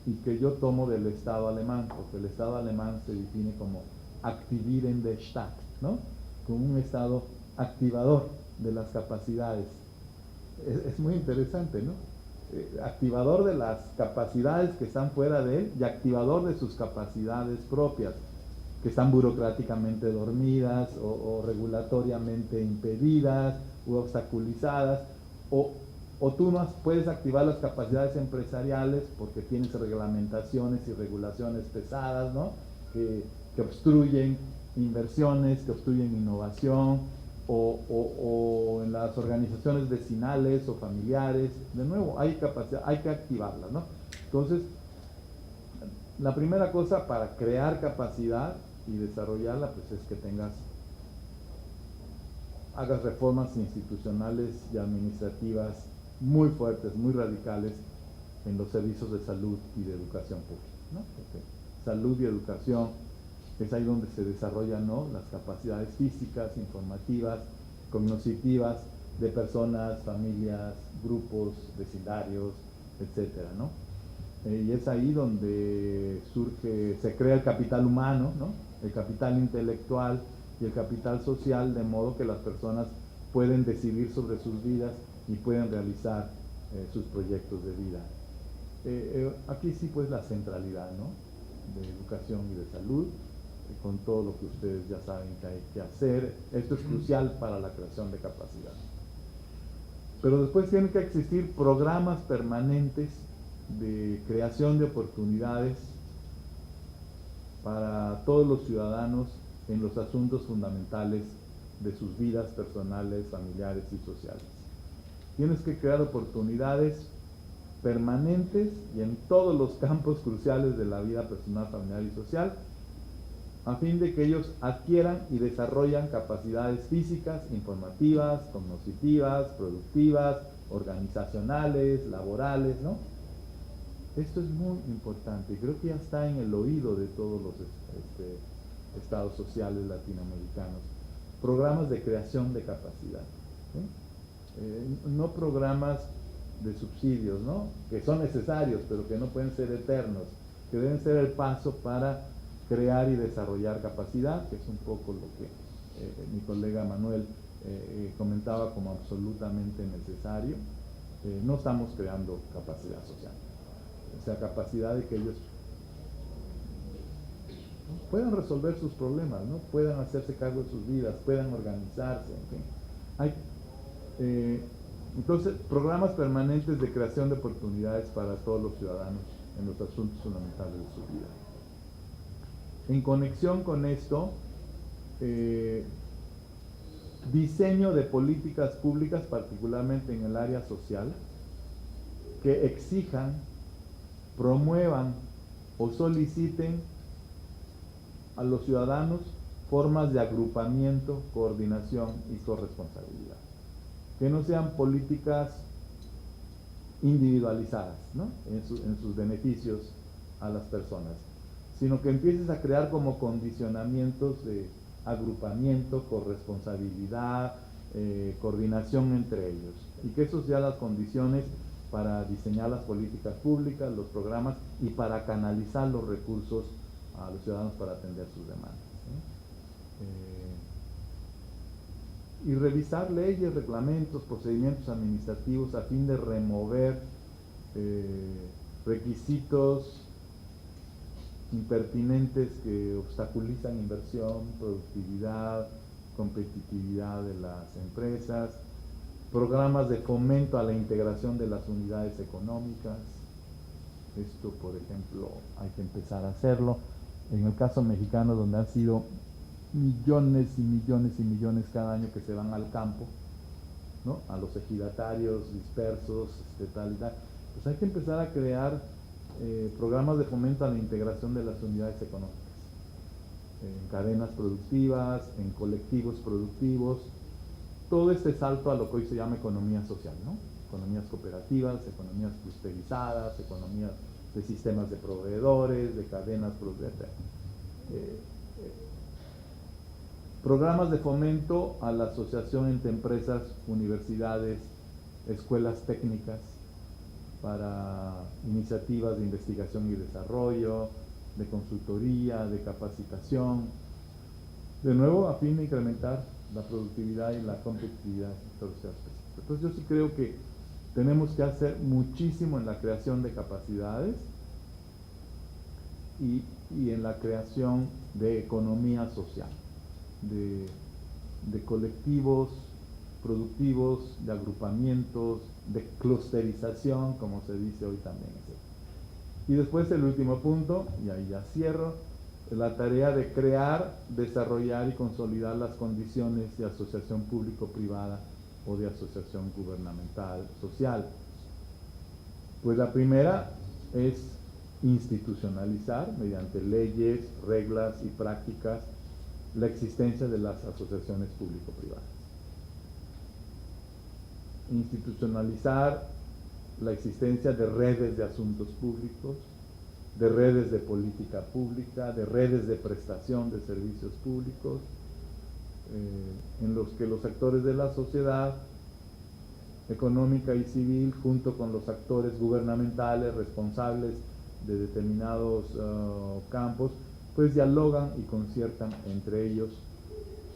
y que yo tomo del Estado alemán, porque el Estado alemán se define como aktivierende Staat, ¿no? Como un Estado activador de las capacidades. Es muy interesante, ¿no? Activador de las capacidades que están fuera de él y activador de sus capacidades propias, que están burocráticamente dormidas o regulatoriamente impedidas u obstaculizadas, o tú no puedes activar las capacidades empresariales porque tienes reglamentaciones y regulaciones pesadas, ¿no? que obstruyen inversiones, que obstruyen innovación, o en las organizaciones vecinales o familiares. De nuevo, hay capacidad, hay que activarlas, ¿no? Entonces, la primera cosa para crear capacidad y desarrollarla, pues es que hagas reformas institucionales y administrativas muy fuertes, muy radicales en los servicios de salud y de educación pública, ¿no? Porque salud y educación es ahí donde se desarrollan, ¿no?, las capacidades físicas, informativas, cognitivas de personas, familias, grupos, vecindarios, etcétera, ¿no? Y es ahí donde se crea el capital humano, ¿no?, el capital intelectual y el capital social, de modo que las personas pueden decidir sobre sus vidas y pueden realizar sus proyectos de vida. Aquí sí, pues, la centralidad, ¿no?, de educación y de salud, con todo lo que ustedes ya saben que hay que hacer. Esto es crucial para la creación de capacidad. Pero después tienen que existir programas permanentes de creación de oportunidades para todos los ciudadanos en los asuntos fundamentales de sus vidas personales, familiares y sociales. Tienes que crear oportunidades permanentes y en todos los campos cruciales de la vida personal, familiar y social, a fin de que ellos adquieran y desarrollan capacidades físicas, informativas, cognitivas, productivas, organizacionales, laborales, ¿no? Esto es muy importante, creo que ya está en el oído de todos los estados sociales latinoamericanos. Programas de creación de capacidad, ¿sí? No programas de subsidios, ¿no?, que son necesarios, pero que no pueden ser eternos, que deben ser el paso para crear y desarrollar capacidad, que es un poco lo que mi colega Manuel comentaba como absolutamente necesario. No estamos creando capacidad social, o sea, capacidad de que ellos puedan resolver sus problemas, ¿no?, puedan hacerse cargo de sus vidas, puedan organizarse, en fin. Entonces, programas permanentes de creación de oportunidades para todos los ciudadanos en los asuntos fundamentales de su vida. En conexión con esto, diseño de políticas públicas, particularmente en el área social, que exijan, promuevan o soliciten a los ciudadanos formas de agrupamiento, coordinación y corresponsabilidad. Que no sean políticas individualizadas, ¿no?, en sus beneficios a las personas, sino que empieces a crear como condicionamientos de agrupamiento, corresponsabilidad, coordinación entre ellos, y que eso sean las condiciones para diseñar las políticas públicas, los programas y para canalizar los recursos a los ciudadanos para atender sus demandas, ¿sí? Y revisar leyes, reglamentos, procedimientos administrativos a fin de remover requisitos impertinentes que obstaculizan inversión, productividad, competitividad de las empresas, programas de fomento a la integración de las unidades económicas. Esto, por ejemplo, hay que empezar a hacerlo. En el caso mexicano, donde han sido millones y millones y millones cada año que se van al campo, ¿no?, a los ejidatarios dispersos, tal y tal, pues hay que empezar a crear programas de fomento a la integración de las unidades económicas, en cadenas productivas, en colectivos productivos, todo este salto a lo que hoy se llama economía social, ¿no?, economías cooperativas, economías clusterizadas, economías de sistemas de proveedores, de cadenas productivas, programas de fomento a la asociación entre empresas, universidades, escuelas técnicas, para iniciativas de investigación y desarrollo, de consultoría, de capacitación, de nuevo a fin de incrementar la productividad y la competitividad del sector social específico. Entonces yo sí creo que tenemos que hacer muchísimo en la creación de capacidades y en la creación de economía social, de colectivos productivos, de agrupamientos, de clusterización, como se dice hoy también. Y después el último punto, y ahí ya cierro, la tarea de crear, desarrollar y consolidar las condiciones de asociación público-privada o de asociación gubernamental social. Pues la primera es institucionalizar mediante leyes, reglas y prácticas la existencia de las asociaciones público-privadas. Institucionalizar la existencia de redes de asuntos públicos, de redes de política pública, de redes de prestación de servicios públicos, en los que los actores de la sociedad económica y civil, junto con los actores gubernamentales responsables de determinados campos, pues dialogan y conciertan entre ellos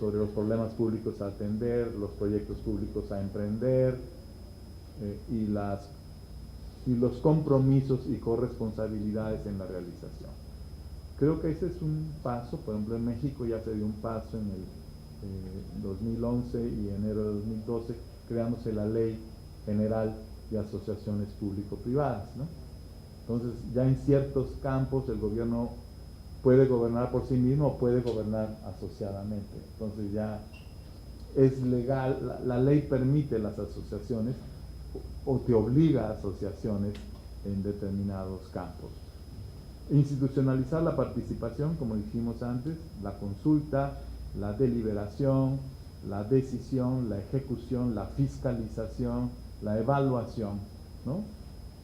sobre los problemas públicos a atender, los proyectos públicos a emprender, y los compromisos y corresponsabilidades en la realización. Creo que ese es un paso. Por ejemplo, en México ya se dio un paso en el 2011 y enero de 2012, creándose la Ley General de Asociaciones Público-Privadas, ¿no? Entonces, ya en ciertos campos el gobierno puede gobernar por sí mismo o puede gobernar asociadamente. Entonces ya es legal, la ley permite las asociaciones o te obliga a asociaciones en determinados campos. Institucionalizar la participación, como dijimos antes, la consulta, la deliberación, la decisión, la ejecución, la fiscalización, la evaluación, ¿no?,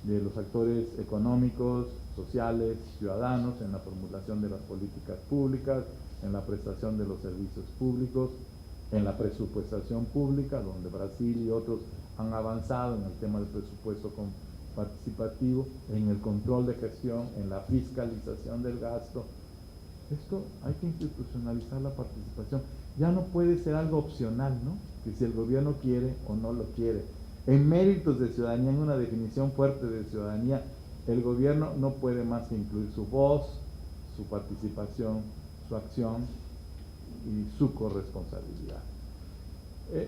de los actores económicos, sociales, ciudadanos en la formulación de las políticas públicas, en la prestación de los servicios públicos, en la presupuestación pública, donde Brasil y otros han avanzado en el tema del presupuesto participativo, en el control de gestión, en la fiscalización del gasto. Esto hay que institucionalizar la participación. Ya no puede ser algo opcional, ¿no?, que si el gobierno quiere o no lo quiere. En méritos de ciudadanía, en una definición fuerte de ciudadanía, el gobierno no puede más que incluir su voz, su participación, su acción y su corresponsabilidad.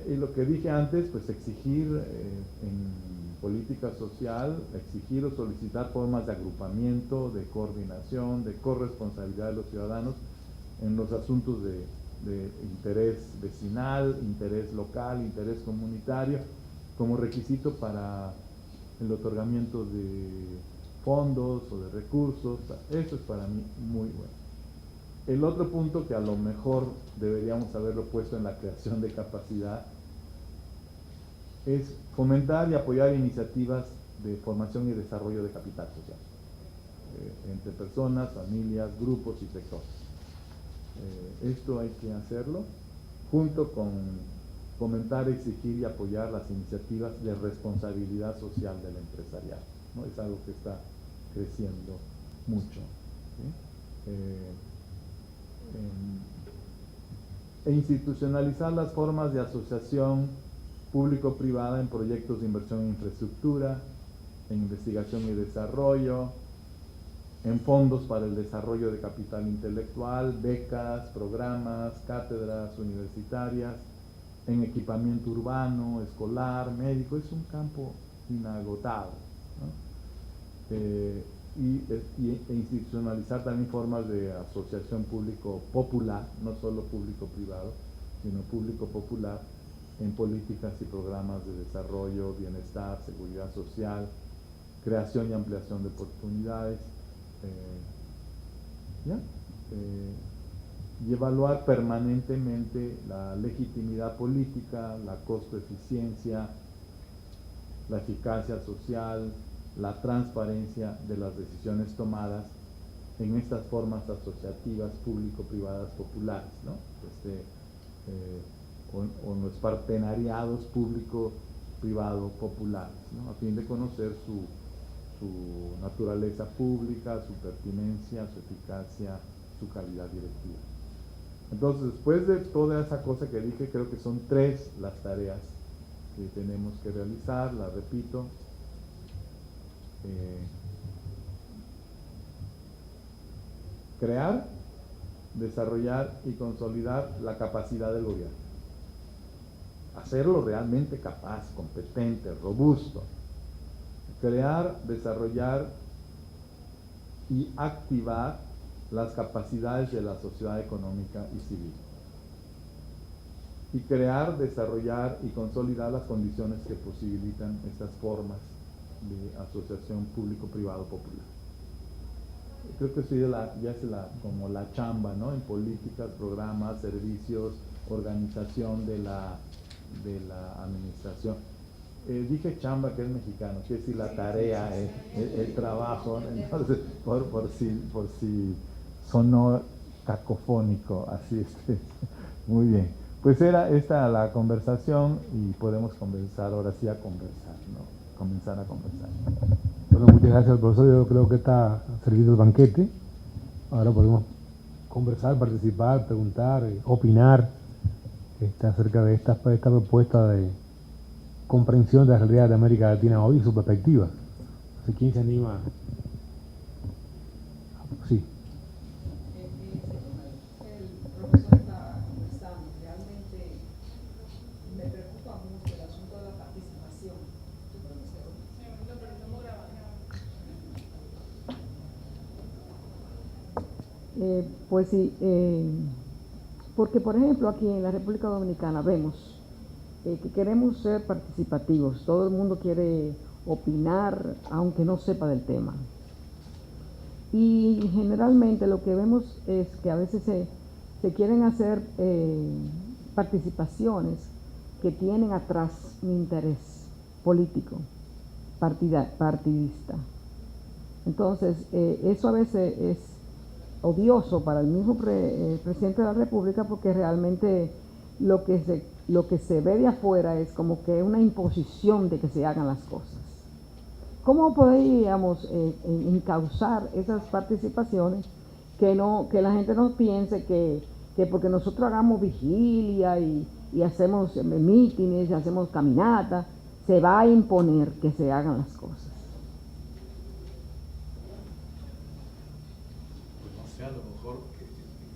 Y lo que dije antes, pues exigir en política social, exigir o solicitar formas de agrupamiento, de coordinación, de corresponsabilidad de los ciudadanos en los asuntos de interés vecinal, interés local, interés comunitario, como requisito para el otorgamiento de fondos o de recursos. Eso es para mí muy bueno. El otro punto, que a lo mejor deberíamos haberlo puesto en la creación de capacidad, es fomentar y apoyar iniciativas de formación y desarrollo de capital social entre personas, familias, grupos y sectores. Esto hay que hacerlo junto con fomentar, exigir y apoyar las iniciativas de responsabilidad social del empresariado, ¿no? Es algo que está creciendo mucho, ¿sí? E institucionalizar las formas de asociación público-privada en proyectos de inversión en infraestructura, en investigación y desarrollo, en fondos para el desarrollo de capital intelectual, becas, programas, cátedras universitarias, en equipamiento urbano, escolar, médico. Es un campo inagotado, ¿no? E institucionalizar también formas de asociación público-popular, no solo público-privado, sino público-popular, en políticas y programas de desarrollo, bienestar, seguridad social, creación y ampliación de oportunidades, y evaluar permanentemente la legitimidad política, la costo-eficiencia, la eficacia social, la transparencia de las decisiones tomadas en estas formas asociativas público-privadas populares, ¿no? O los partenariados público-privado-populares, ¿no? A fin de conocer su naturaleza pública, su pertinencia, su eficacia, su calidad directiva. Entonces, después de toda esa cosa que dije, creo que son 3 las tareas que tenemos que realizar. Las repito: crear, desarrollar y consolidar la capacidad del gobierno, hacerlo realmente capaz, competente, robusto. Crear, desarrollar y activar las capacidades de la sociedad económica y civil. Y crear, desarrollar y consolidar las condiciones que posibilitan estas formas de asociación público-privado popular. Creo que eso ya es como la chamba, ¿no? En políticas, programas, servicios, organización de la administración. Dije chamba, que es mexicano, quiere decir la tarea, el trabajo, entonces por si sonó cacofónico, así es. Muy bien, pues era esta la conversación y podemos comenzar ahora sí a conversar, ¿no? Comenzar a conversar. Bueno, muchas gracias, profesor. Yo creo que está servido el banquete. Ahora podemos conversar, participar, preguntar, opinar acerca de esta propuesta de comprensión de la realidad de América Latina hoy y su perspectiva. Entonces, ¿quién se anima? Sí. El profesor está conversando, realmente me preocupa mucho el asunto de la participación. Pues sí, porque por ejemplo aquí en la República Dominicana vemos que queremos ser participativos, todo el mundo quiere opinar aunque no sepa del tema. Y generalmente lo que vemos es que a veces se quieren hacer participaciones que tienen atrás un interés político, partidista. Entonces, eso a veces es odioso para el mismo presidente de la República, porque realmente lo que se ve de afuera es como que una imposición de que se hagan las cosas. ¿Cómo podríamos encauzar esas participaciones que la gente no piense que porque nosotros hagamos vigilia y hacemos mítines y hacemos caminatas, se va a imponer que se hagan las cosas? Pues no sé, a lo mejor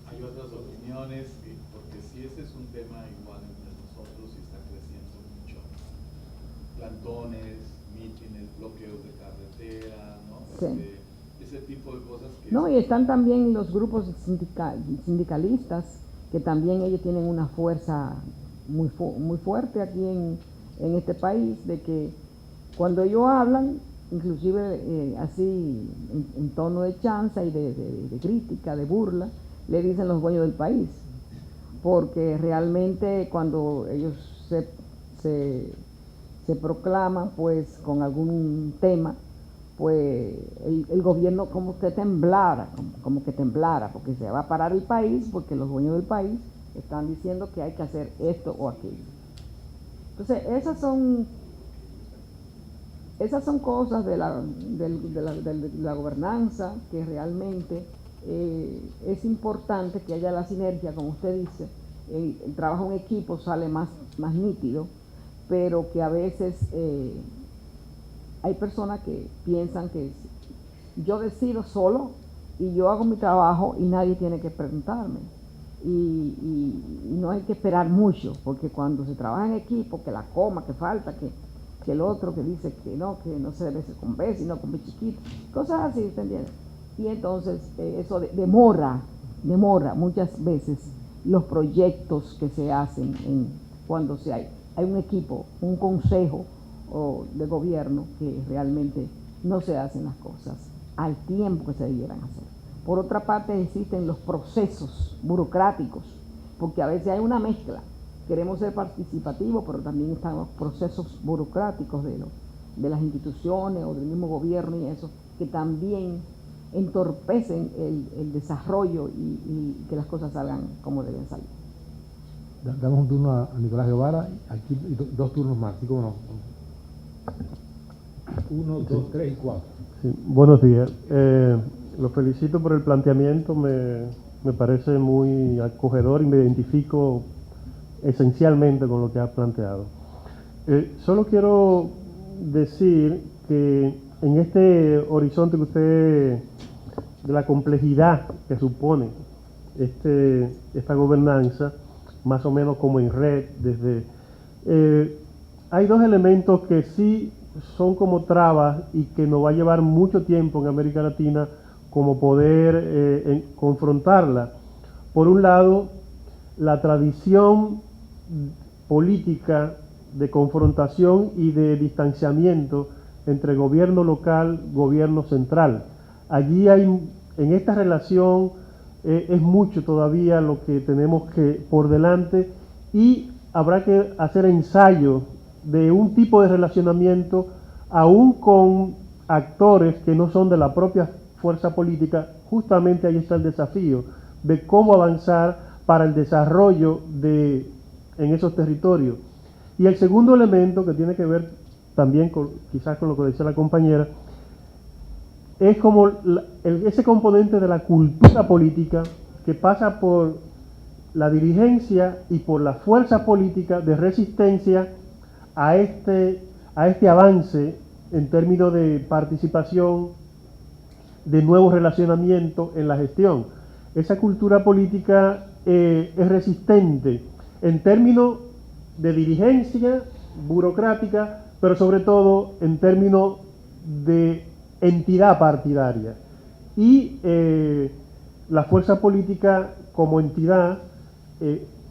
hay otras opiniones, porque si ese es un tema igual entre nosotros y está creciendo mucho. Plantones, mítines, bloqueos de carretera, ¿no? Sí. Ese tipo de cosas que... No, y están también los grupos sindicalistas, que también ellos tienen una fuerza muy fuerte aquí en este país, de que cuando ellos hablan, inclusive así en tono de chanza y de crítica, de burla, le dicen los dueños del país, porque realmente cuando ellos se proclaman pues con algún tema, pues el gobierno como que temblara, porque se va a parar el país, porque los dueños del país están diciendo que hay que hacer esto o aquello. Entonces esas son cosas de la gobernanza que realmente es importante que haya la sinergia, como usted dice. El trabajo en equipo sale más nítido, pero que a veces hay personas que piensan que yo decido solo y yo hago mi trabajo y nadie tiene que preguntarme. Y no hay que esperar mucho, porque cuando se trabaja en equipo, que la coma, que falta, que el otro que dice que no se debe ser con B, sino con B chiquito, cosas así, ¿usted entiende? Y entonces eso demora muchas veces los proyectos que se hacen cuando hay un equipo, un consejo de gobierno, que realmente no se hacen las cosas al tiempo que se debieran hacer. Por otra parte, existen los procesos burocráticos, porque a veces hay una mezcla. Queremos ser participativos, pero también están los procesos burocráticos de las instituciones o del mismo gobierno y eso, que también entorpecen el desarrollo y que las cosas salgan como deben salir. Damos un turno a Nicolás Guevara, aquí dos turnos más, así como no. 1, 2, 3 y 4. Sí, buenos días. Los felicito por el planteamiento, me parece muy acogedor y me identifico esencialmente con lo que ha planteado. Solo quiero decir que en este horizonte que usted, de la complejidad que supone esta gobernanza, más o menos como en red, hay dos elementos que sí son como trabas y que nos va a llevar mucho tiempo en América Latina como poder confrontarla. Por un lado, la tradición política de confrontación y de distanciamiento entre gobierno local, gobierno central. Allí en esta relación es mucho todavía lo que tenemos que por delante, y habrá que hacer ensayos de un tipo de relacionamiento aún con actores que no son de la propia fuerza política. Justamente ahí está el desafío de cómo avanzar para el desarrollo en esos territorios. Y el segundo elemento, que tiene que ver también quizás con lo que decía la compañera, es como ese componente de la cultura política que pasa por la dirigencia y por la fuerza política de resistencia a este avance en términos de participación, de nuevos relacionamientos en la gestión. Esa cultura política es resistente en términos de dirigencia burocrática, pero sobre todo en términos de entidad partidaria. Y la fuerza política como entidad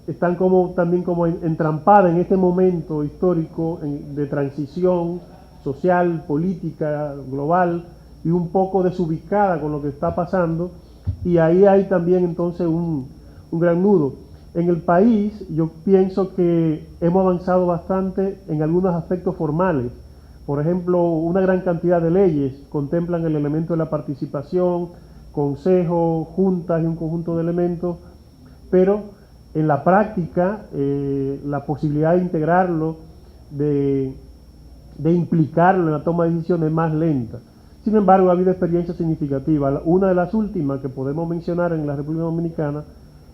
están también como entrampadas en este momento histórico de transición social, política, global, y un poco desubicada con lo que está pasando, y ahí hay también entonces un gran nudo. En el país yo pienso que hemos avanzado bastante en algunos aspectos formales. Por ejemplo, una gran cantidad de leyes contemplan el elemento de la participación, consejos, juntas y un conjunto de elementos, pero en la práctica la posibilidad de integrarlo, de implicarlo en la toma de decisiones es más lenta. Sin embargo, ha habido experiencias significativas. Una de las últimas que podemos mencionar en la República Dominicana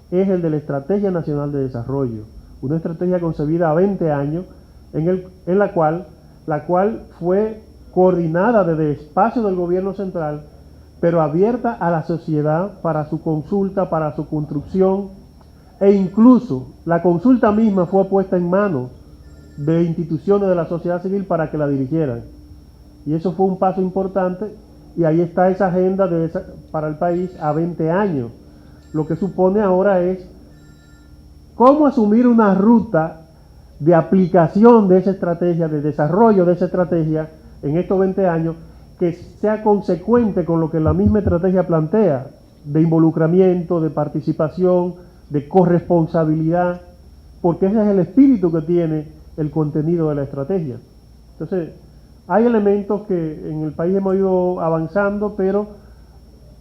es el de la Estrategia Nacional de Desarrollo, una estrategia concebida a 20 años, en la cual fue coordinada desde el espacio del gobierno central, pero abierta a la sociedad para su consulta, para su construcción, e incluso la consulta misma fue puesta en manos de instituciones de la sociedad civil para que la dirigieran. Y eso fue un paso importante, y ahí está esa agenda para el país a 20 años. Lo que supone ahora es cómo asumir una ruta de aplicación de esa estrategia, de desarrollo de esa estrategia en estos 20 años, que sea consecuente con lo que la misma estrategia plantea, de involucramiento, de participación, de corresponsabilidad, porque ese es el espíritu que tiene el contenido de la estrategia. Entonces, hay elementos que en el país hemos ido avanzando, pero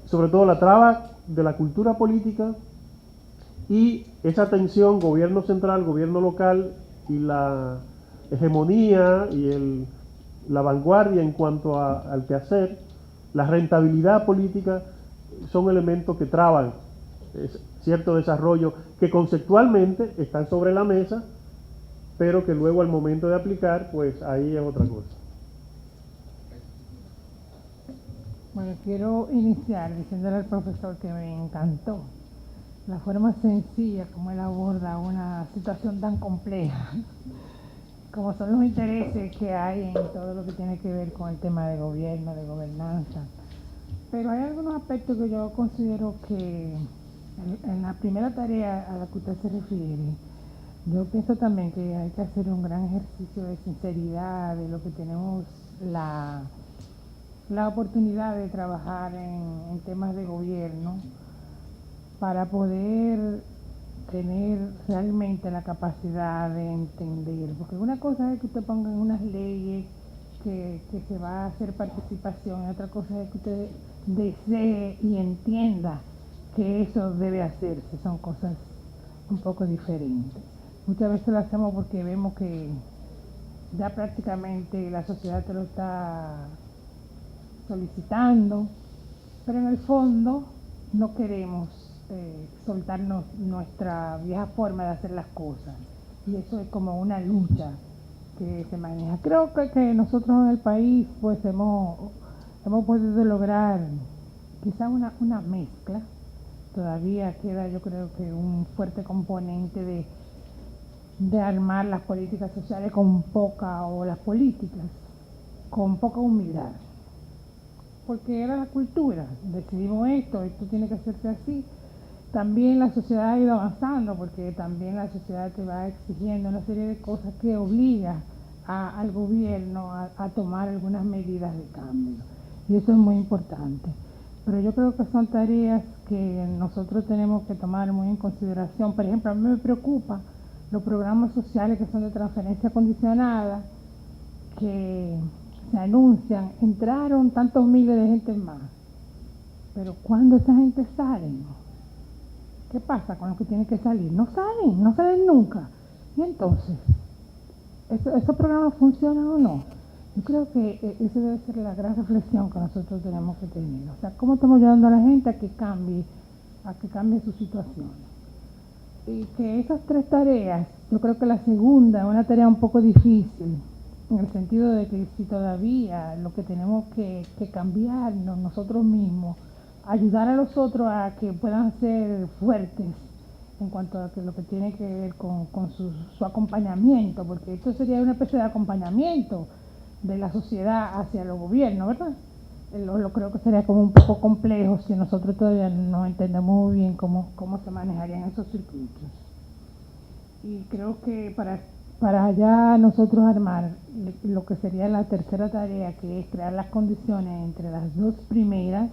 sobre todo la traba de la cultura política y esa tensión gobierno central, gobierno local y la hegemonía y la vanguardia en cuanto al quehacer, la rentabilidad política, son elementos que traban cierto desarrollo que conceptualmente están sobre la mesa, pero que luego al momento de aplicar, pues ahí es otra cosa. Bueno, quiero iniciar diciéndole al profesor que me encantó la forma sencilla como él aborda una situación tan compleja, como son los intereses que hay en todo lo que tiene que ver con el tema de gobierno, de gobernanza. Pero hay algunos aspectos que yo considero que en la primera tarea a la que usted se refiere, yo pienso también que hay que hacer un gran ejercicio de sinceridad de lo que tenemos la oportunidad de trabajar en temas de gobierno para poder tener realmente la capacidad de entender, porque una cosa es que usted ponga en unas leyes que se va a hacer participación, y otra cosa es que usted desee y entienda que eso debe hacerse, son cosas un poco diferentes. Muchas veces lo hacemos porque vemos que ya prácticamente la sociedad te lo está solicitando, pero en el fondo no queremos soltarnos nuestra vieja forma de hacer las cosas, y eso es como una lucha que se maneja. Creo que nosotros en el país pues hemos podido lograr quizá una mezcla. Todavía queda, yo creo que un fuerte componente de armar las políticas sociales con poca humildad, porque era la cultura, decidimos esto tiene que hacerse así. También la sociedad ha ido avanzando, porque también la sociedad te va exigiendo una serie de cosas que obliga al gobierno a tomar algunas medidas de cambio, y eso es muy importante. Pero yo creo que son tareas que nosotros tenemos que tomar muy en consideración. Por ejemplo, a mí me preocupa los programas sociales que son de transferencia condicionada, que se anuncian, entraron tantos miles de gente más, pero ¿cuándo esa gente sale? ¿Qué pasa con los que tienen que salir? No salen nunca. Y entonces, ¿esos programas funcionan o no? Yo creo que esa debe ser la gran reflexión que nosotros tenemos que tener. O sea, ¿cómo estamos ayudando a la gente a que cambie su situación? Y que esas tres tareas, yo creo que la segunda es una tarea un poco difícil, en el sentido de que si todavía lo que tenemos que cambiarnos nosotros mismos, ayudar a los otros a que puedan ser fuertes en cuanto a que lo que tiene que ver con su acompañamiento, porque esto sería una especie de acompañamiento de la sociedad hacia los gobiernos, ¿verdad? Lo creo que sería como un poco complejo si nosotros todavía no entendemos muy bien cómo se manejarían esos circuitos. Y creo que para ya nosotros armar lo que sería la tercera tarea, que es crear las condiciones entre las dos primeras,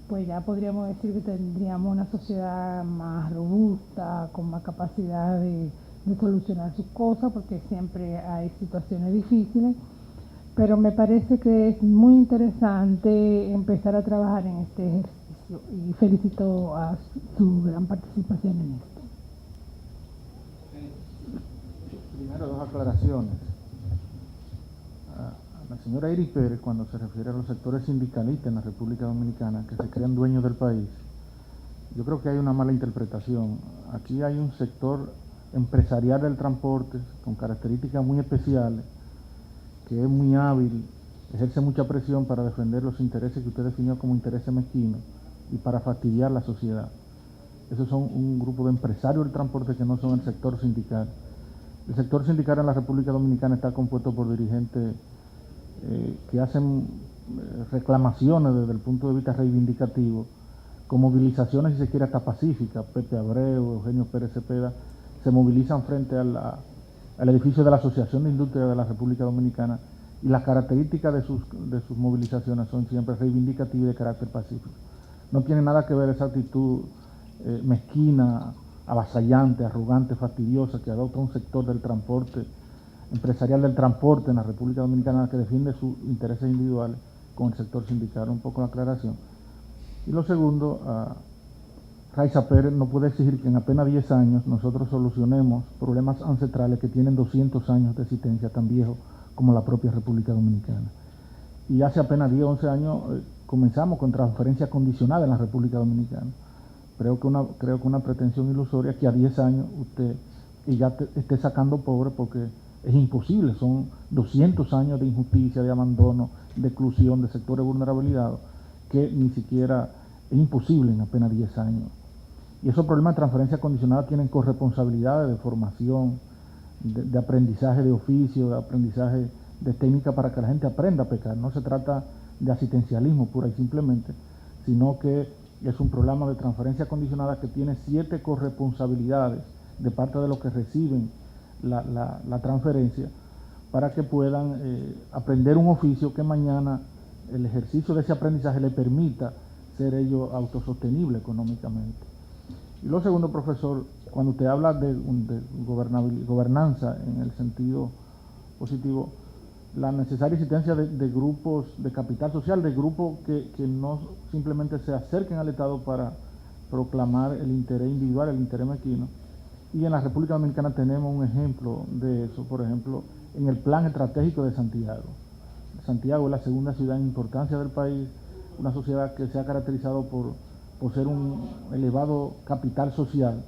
pues ya podríamos decir que tendríamos una sociedad más robusta, con más capacidad de solucionar sus cosas, porque siempre hay situaciones difíciles. Pero me parece que es muy interesante empezar a trabajar en este ejercicio, y felicito a su gran participación en esto. Primero, dos aclaraciones. La señora Iris Pérez, cuando se refiere a los sectores sindicalistas en la República Dominicana que se crean dueños del país, yo creo que hay una mala interpretación. Aquí hay un sector empresarial del transporte con características muy especiales, que es muy hábil, ejerce mucha presión para defender los intereses que usted definió como intereses mezquinos y para fastidiar la sociedad. Esos son un grupo de empresarios del transporte que no son el sector sindical. El sector sindical en la República Dominicana está compuesto por dirigentes que hacen reclamaciones desde el punto de vista reivindicativo, con movilizaciones, si se quiere, hasta pacíficas. Pepe Abreu, Eugenio Pérez Cepeda, se movilizan frente al edificio de la Asociación de Industria de la República Dominicana, y las características de sus movilizaciones son siempre reivindicativas y de carácter pacífico. No tiene nada que ver esa actitud mezquina, avasallante, arrogante, fastidiosa que adopta un sector del transporte, empresarial del transporte en la República Dominicana, que defiende sus intereses individuales con el sector sindical. Un poco la aclaración. Y lo segundo, Raiza Pérez no puede exigir que en apenas 10 años nosotros solucionemos problemas ancestrales que tienen 200 años de existencia, tan viejos como la propia República Dominicana. Y hace apenas 10 o 11 años comenzamos con transferencia condicionada en la República Dominicana. Creo que una pretensión ilusoria que a 10 años usted ya esté sacando pobres, porque es imposible. Son 200 años de injusticia, de abandono, de exclusión de sectores vulnerabilizados, que ni siquiera es imposible en apenas 10 años. Y esos problemas de transferencia condicionada tienen corresponsabilidades de formación, de aprendizaje de oficio, de aprendizaje de técnica para que la gente aprenda a pecar. No se trata de asistencialismo pura y simplemente, sino que es un programa de transferencia condicionada que tiene 7 corresponsabilidades de parte de los que reciben la transferencia, para que puedan aprender un oficio que mañana el ejercicio de ese aprendizaje le permita ser ellos autosostenibles económicamente. Y lo segundo, profesor, cuando usted habla de gobernanza en el sentido positivo, la necesaria existencia de grupos de capital social, de grupos que no simplemente se acerquen al Estado para proclamar el interés individual, el interés mezquino. Y en la República Dominicana tenemos un ejemplo de eso, por ejemplo, en el plan estratégico de Santiago. Santiago es la segunda ciudad en importancia del país, una sociedad que se ha caracterizado por ser un elevado capital social,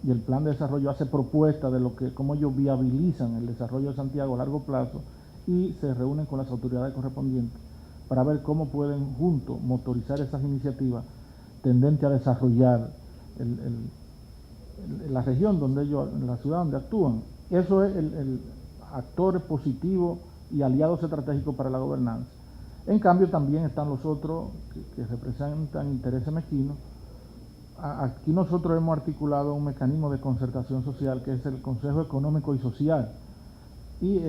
y el plan de desarrollo hace propuestas de cómo ellos viabilizan el desarrollo de Santiago a largo plazo, y se reúnen con las autoridades correspondientes para ver cómo pueden juntos motorizar esas iniciativas tendentes a desarrollar la región donde ellos, la ciudad donde actúan. Eso es el actor positivo y aliados estratégicos para la gobernanza. En cambio, también están los otros que representan intereses mezquinos. Aquí nosotros hemos articulado un mecanismo de concertación social, que es el Consejo Económico y Social, y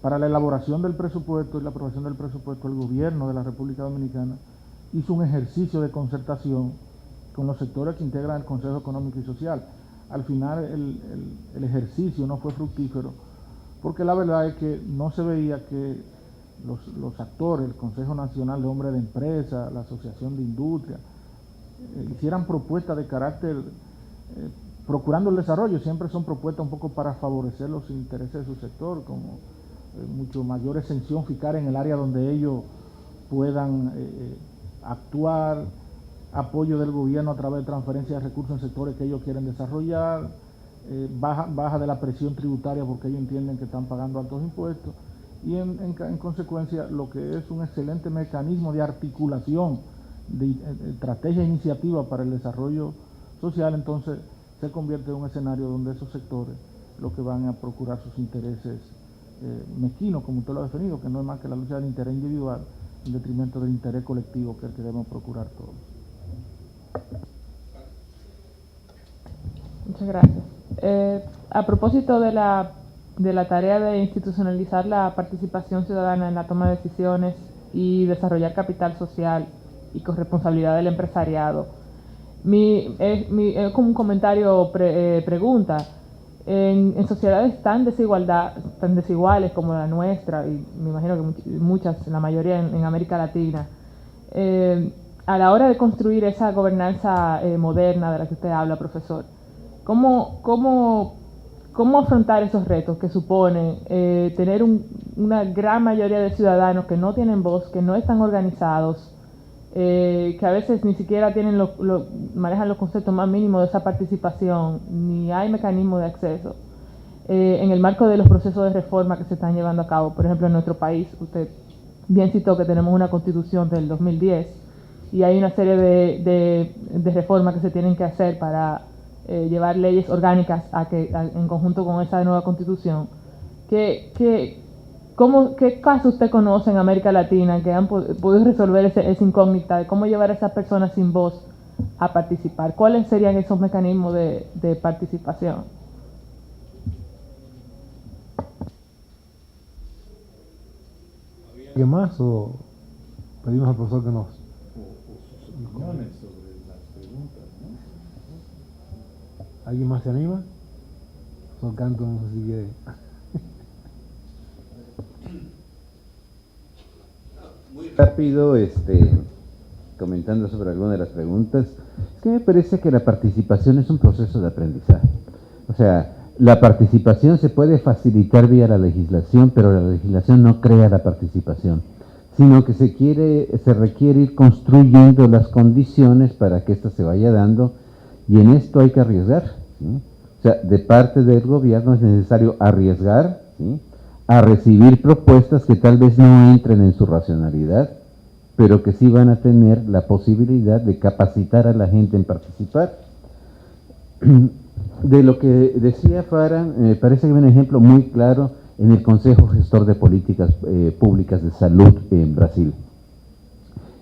para la elaboración del presupuesto y la aprobación del presupuesto, el gobierno de la República Dominicana hizo un ejercicio de concertación con los sectores que integran el Consejo Económico y Social. Al final el ejercicio no fue fructífero, porque la verdad es que no se veía que los actores, el Consejo Nacional de Hombres de Empresa, la Asociación de Industria, hicieran propuestas de carácter, procurando el desarrollo. Siempre son propuestas un poco para favorecer los intereses de su sector, como mucho mayor exención fiscal en el área donde ellos puedan actuar, apoyo del gobierno a través de transferencia de recursos en sectores que ellos quieren desarrollar, baja de la presión tributaria porque ellos entienden que están pagando altos impuestos, y en consecuencia lo que es un excelente mecanismo de articulación de estrategia e iniciativa para el desarrollo social. Entonces se convierte en un escenario donde esos sectores lo que van a procurar sus intereses mezquinos, como usted lo ha definido, que no es más que la lucha del interés individual en detrimento del interés colectivo, que es el que debemos procurar todos. Muchas gracias. A propósito de la tarea de institucionalizar la participación ciudadana en la toma de decisiones y desarrollar capital social y corresponsabilidad del empresariado, como un comentario pregunta. En sociedades tan desiguales como la nuestra, y me imagino que muchas, la mayoría en América Latina, a la hora de construir esa gobernanza moderna de la que usted habla, profesor, ¿cómo afrontar esos retos que supone tener una gran mayoría de ciudadanos que no tienen voz, que no están organizados, que a veces ni siquiera manejan los conceptos más mínimos de esa participación, ni hay mecanismo de acceso en el marco de los procesos de reforma que se están llevando a cabo? Por ejemplo, en nuestro país, usted bien citó que tenemos una constitución del 2010 y hay una serie de reformas que se tienen que hacer para llevar leyes orgánicas en conjunto con esa nueva constitución. ¿Qué casos usted conoce en América Latina que han podido resolver esa incógnita de cómo llevar a esas personas sin voz a participar? ¿Cuáles serían esos mecanismos de participación? ¿Alguien más o pedimos al profesor que nos... Opiniones sobre las preguntas, ¿no? ¿Alguien más se anima? Profesor Canto, no sé si quiere. Muy rápido, comentando sobre algunas de las preguntas, es que me parece que la participación es un proceso de aprendizaje. O sea, la participación se puede facilitar vía la legislación, pero la legislación no crea la participación, sino que se requiere ir construyendo las condiciones para que ésta se vaya dando, y en esto hay que arriesgar, ¿sí? O sea, de parte del gobierno es necesario arriesgar, ¿sí?, a recibir propuestas que tal vez no entren en su racionalidad, pero que sí van a tener la posibilidad de capacitar a la gente en participar. De lo que decía Farah, me parece que hay un ejemplo muy claro en el Consejo Gestor de Políticas Públicas de Salud en Brasil.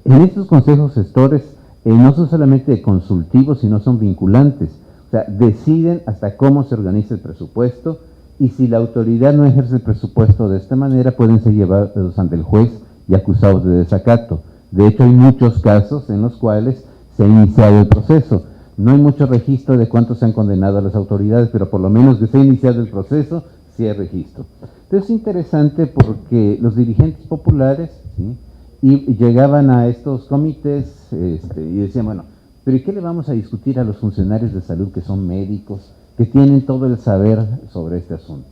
En estos consejos gestores no son solamente consultivos, sino son vinculantes. O sea, deciden hasta cómo se organiza el presupuesto, y si la autoridad no ejerce el presupuesto de esta manera, pueden ser llevados ante el juez y acusados de desacato. De hecho, hay muchos casos en los cuales se ha iniciado el proceso. No hay mucho registro de cuántos se han condenado a las autoridades, pero por lo menos que se ha iniciado el proceso, sí hay registro. Entonces es interesante porque los dirigentes populares, ¿sí?, y llegaban a estos comités y decían, bueno, pero ¿y qué le vamos a discutir a los funcionarios de salud que son médicos, que tienen todo el saber sobre este asunto?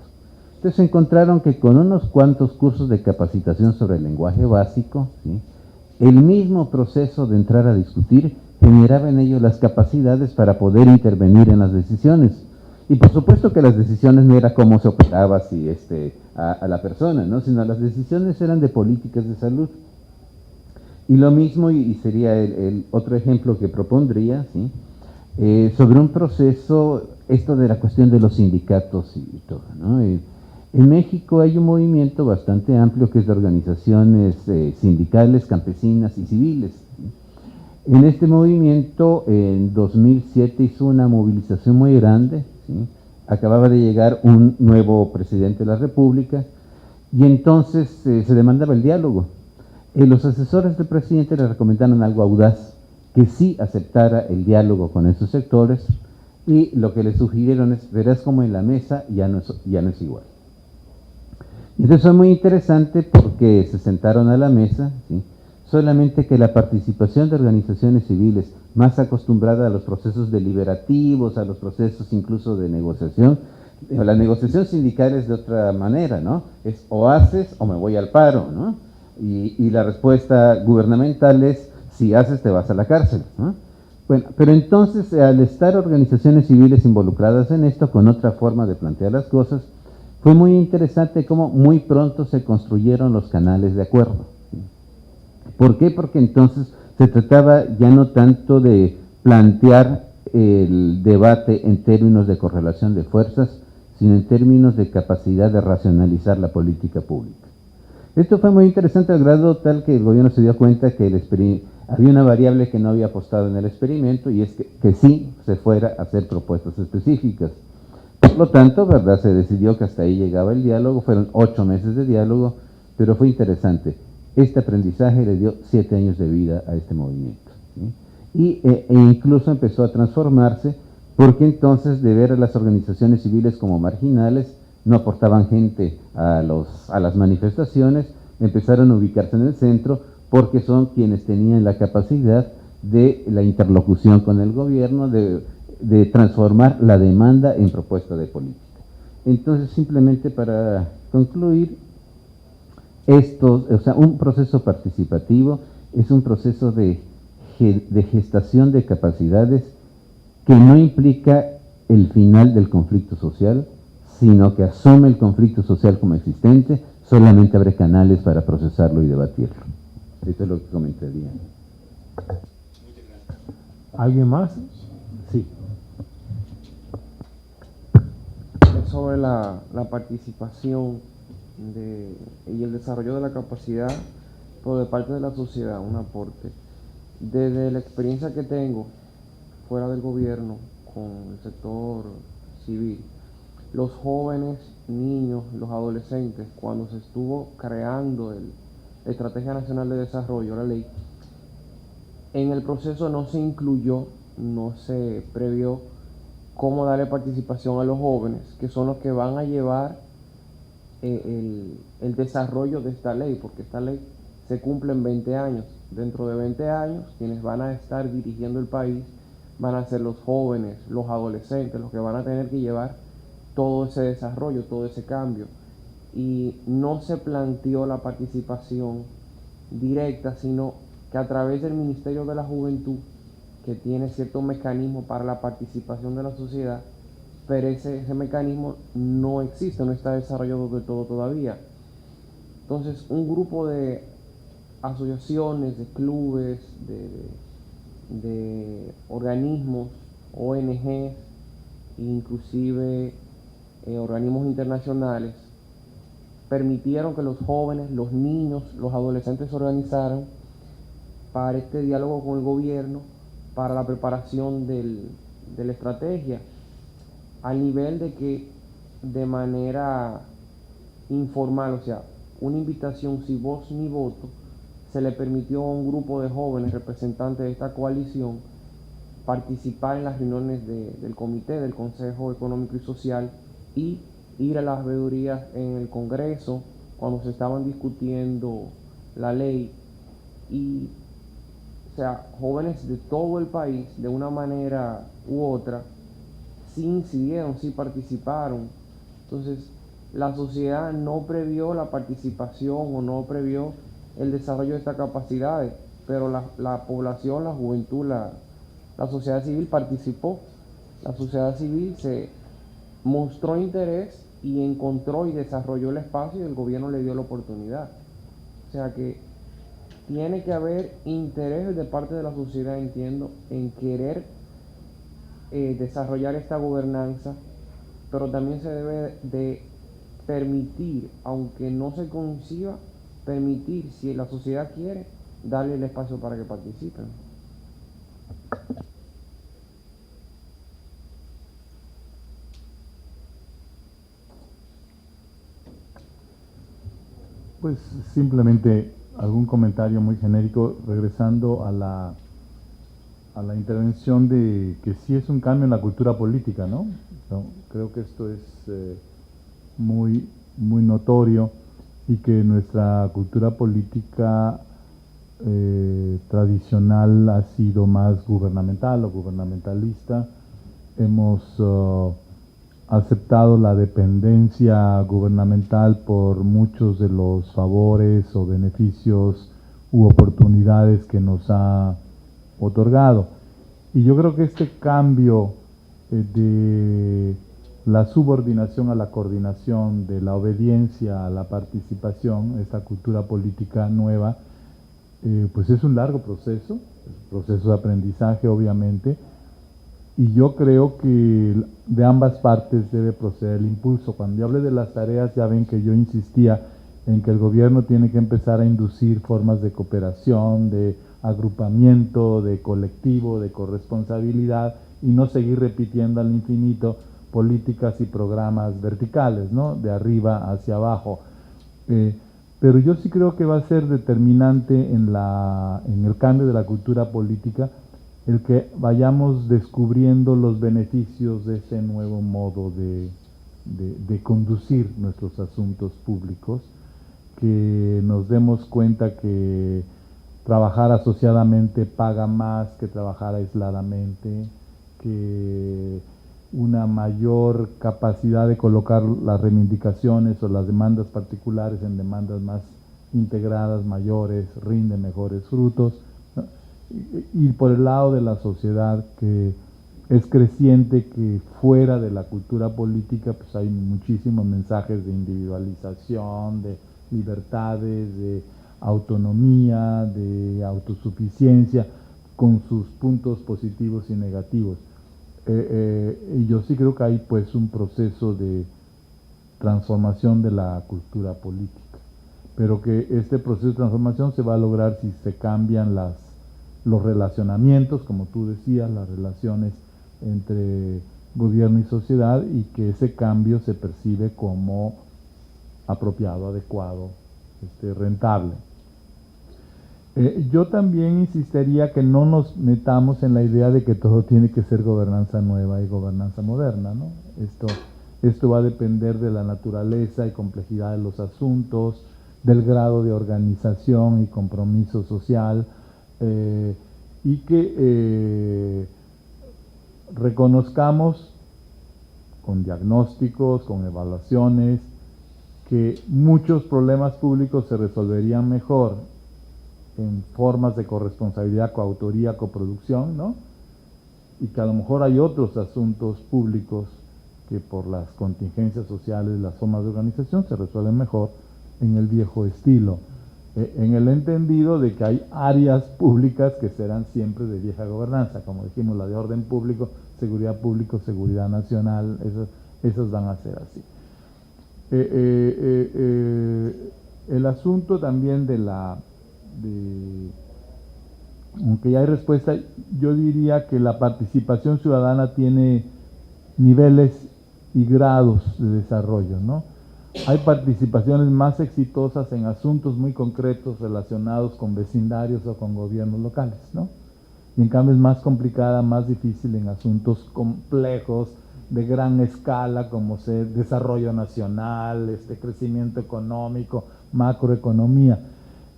Entonces encontraron que con unos cuantos cursos de capacitación sobre el lenguaje básico, ¿sí?, el mismo proceso de entrar a discutir generaba en ellos las capacidades para poder intervenir en las decisiones. Y por supuesto que las decisiones no era cómo se operaba a la persona, ¿no?, sino las decisiones eran de políticas de salud. Y lo mismo, y sería el otro ejemplo que propondría, ¿sí?, sobre un proceso, esto de la cuestión de los sindicatos y todo, ¿no? En México hay un movimiento bastante amplio que es de organizaciones sindicales, campesinas y civiles. En este movimiento, en 2007 hizo una movilización muy grande, ¿sí? Acababa de llegar un nuevo presidente de la República, y entonces se demandaba el diálogo. Los asesores del presidente le recomendaron algo audaz, que sí aceptara el diálogo con esos sectores, y lo que le sugirieron es, verás como en la mesa ya no es igual. Y entonces fue muy interesante porque se sentaron a la mesa, ¿sí?, solamente que la participación de organizaciones civiles, más acostumbrada a los procesos deliberativos, a los procesos incluso de negociación, la negociación sindical es de otra manera, ¿no? Es o haces o me voy al paro, ¿no? Y la respuesta gubernamental es, si haces te vas a la cárcel, ¿no? Bueno, pero entonces al estar organizaciones civiles involucradas en esto, con otra forma de plantear las cosas, fue muy interesante cómo muy pronto se construyeron los canales de acuerdo. ¿Por qué? Porque entonces se trataba ya no tanto de plantear el debate en términos de correlación de fuerzas, sino en términos de capacidad de racionalizar la política pública. Esto fue muy interesante al grado tal que el gobierno se dio cuenta que había una variable que no había apostado en el experimento, y es que sí se fuera a hacer propuestas específicas. Por lo tanto, ¿verdad?, se decidió que hasta ahí llegaba el diálogo, fueron 8 meses de diálogo, pero fue interesante. Este aprendizaje le dio 7 años de vida a este movimiento, ¿sí? E incluso empezó a transformarse, porque entonces de ver a las organizaciones civiles como marginales, no aportaban gente a las manifestaciones, empezaron a ubicarse en el centro, porque son quienes tenían la capacidad de la interlocución con el gobierno, de transformar la demanda en propuesta de política. Entonces, simplemente para concluir, un proceso participativo es un proceso de gestación de capacidades que no implica el final del conflicto social, sino que asume el conflicto social como existente, solamente abre canales para procesarlo y debatirlo. Esto es lo que comentaría. ¿Alguien más? Sí. Sobre la participación de y el desarrollo de la capacidad, pero de parte de la sociedad, un aporte. Desde la experiencia que tengo fuera del gobierno con el sector civil, los jóvenes, niños, los adolescentes, cuando se estuvo creando la Estrategia Nacional de Desarrollo, la ley, en el proceso no se incluyó, no se previó cómo darle participación a los jóvenes, que son los que van a llevar el desarrollo de esta ley, porque esta ley se cumple en 20 años. Dentro de 20 años, quienes van a estar dirigiendo el país van a ser los jóvenes, los adolescentes, los que van a tener que llevar todo ese desarrollo, todo ese cambio. Y no se planteó la participación directa, sino que a través del Ministerio de la Juventud, que tiene ciertos mecanismos para la participación de la sociedad, pero ese mecanismo no existe, no está desarrollado del todo todavía. Entonces, un grupo de asociaciones, de clubes, de organismos, ONG, inclusive organismos internacionales, permitieron que los jóvenes, los niños, los adolescentes se organizaran para este diálogo con el gobierno, para la preparación de la estrategia, al nivel de que de manera informal, o sea, una invitación sin voz ni voto, se le permitió a un grupo de jóvenes representantes de esta coalición participar en las reuniones del comité, del Consejo Económico y Social, y ir a las veedurías en el Congreso cuando se estaban discutiendo la ley. Y, o sea, jóvenes de todo el país, de una manera u otra, sí incidieron, sí participaron. Entonces, la sociedad no previó la participación o no previó el desarrollo de estas capacidades, pero la población, la juventud, la sociedad civil participó. La sociedad civil se mostró interés y encontró y desarrolló el espacio y el gobierno le dio la oportunidad. O sea que tiene que haber interés de parte de la sociedad, entiendo, en querer desarrollar esta gobernanza, pero también se debe de permitir, aunque no se conciba, permitir, si la sociedad quiere, darle el espacio para que participen. Pues simplemente algún comentario muy genérico, regresando a la intervención de que sí es un cambio en la cultura política, ¿no? Creo que esto es muy notorio, y que nuestra cultura política tradicional ha sido más gubernamental o gubernamentalista. Hemos aceptado la dependencia gubernamental por muchos de los favores o beneficios u oportunidades que nos ha otorgado. Y yo creo que este cambio de la subordinación a la coordinación, de la obediencia a la participación, esta cultura política nueva, pues es un largo proceso de aprendizaje, obviamente, y yo creo que de ambas partes debe proceder el impulso. Cuando yo hablé de las tareas, ya ven que yo insistía en que el gobierno tiene que empezar a inducir formas de cooperación, de agrupamiento, de colectivo, de corresponsabilidad, y no seguir repitiendo al infinito políticas y programas verticales, ¿no? De arriba hacia abajo. Pero yo sí creo que va a ser determinante en el cambio de la cultura política el que vayamos descubriendo los beneficios de ese nuevo modo de conducir nuestros asuntos públicos, que nos demos cuenta que trabajar asociadamente paga más que trabajar aisladamente, que una mayor capacidad de colocar las reivindicaciones o las demandas particulares en demandas más integradas, mayores, rinde mejores frutos, ¿no? Y por el lado de la sociedad, que es creciente que fuera de la cultura política pues hay muchísimos mensajes de individualización, de libertades, de autonomía, de autosuficiencia, con sus puntos positivos y negativos. Y yo sí creo que hay pues un proceso de transformación de la cultura política. pero que este proceso de transformación se va a lograr si se cambian los relacionamientos, como tú decías, las relaciones entre gobierno y sociedad, y que ese cambio se percibe como apropiado, adecuado, rentable. Yo también insistiría que no nos metamos en la idea de que todo tiene que ser gobernanza nueva y gobernanza moderna, ¿no? Esto va a depender de la naturaleza y complejidad de los asuntos, del grado de organización y compromiso social, y que reconozcamos con diagnósticos, con evaluaciones, que muchos problemas públicos se resolverían mejor en formas de corresponsabilidad, coautoría, coproducción, ¿no? Y que a lo mejor hay otros asuntos públicos que por las contingencias sociales, las formas de organización, se resuelven mejor en el viejo estilo, en el entendido de que hay áreas públicas que serán siempre de vieja gobernanza, como dijimos, la de orden público, seguridad nacional, esas van a ser así. El asunto también aunque ya hay respuesta, yo diría que la participación ciudadana tiene niveles y grados de desarrollo, ¿no? Hay participaciones más exitosas en asuntos muy concretos relacionados con vecindarios o con gobiernos locales, ¿no? Y en cambio es más complicada, más difícil en asuntos complejos de gran escala, como ser desarrollo nacional, crecimiento económico, macroeconomía.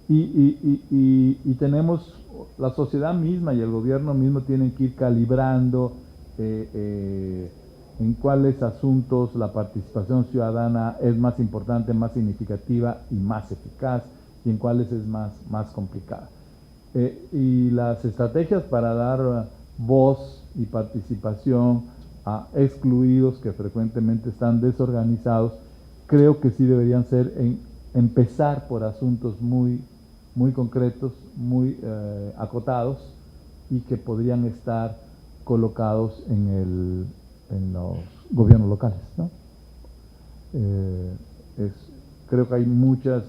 Y tenemos, la sociedad misma y el gobierno mismo tienen que ir calibrando en cuáles asuntos la participación ciudadana es más importante, más significativa y más eficaz, y en cuáles es más complicada. Y las estrategias para dar voz y participación a excluidos que frecuentemente están desorganizados, creo que sí deberían ser empezar por asuntos muy concretos, muy acotados, y que podrían estar colocados en los gobiernos locales, ¿no? Creo que hay muchas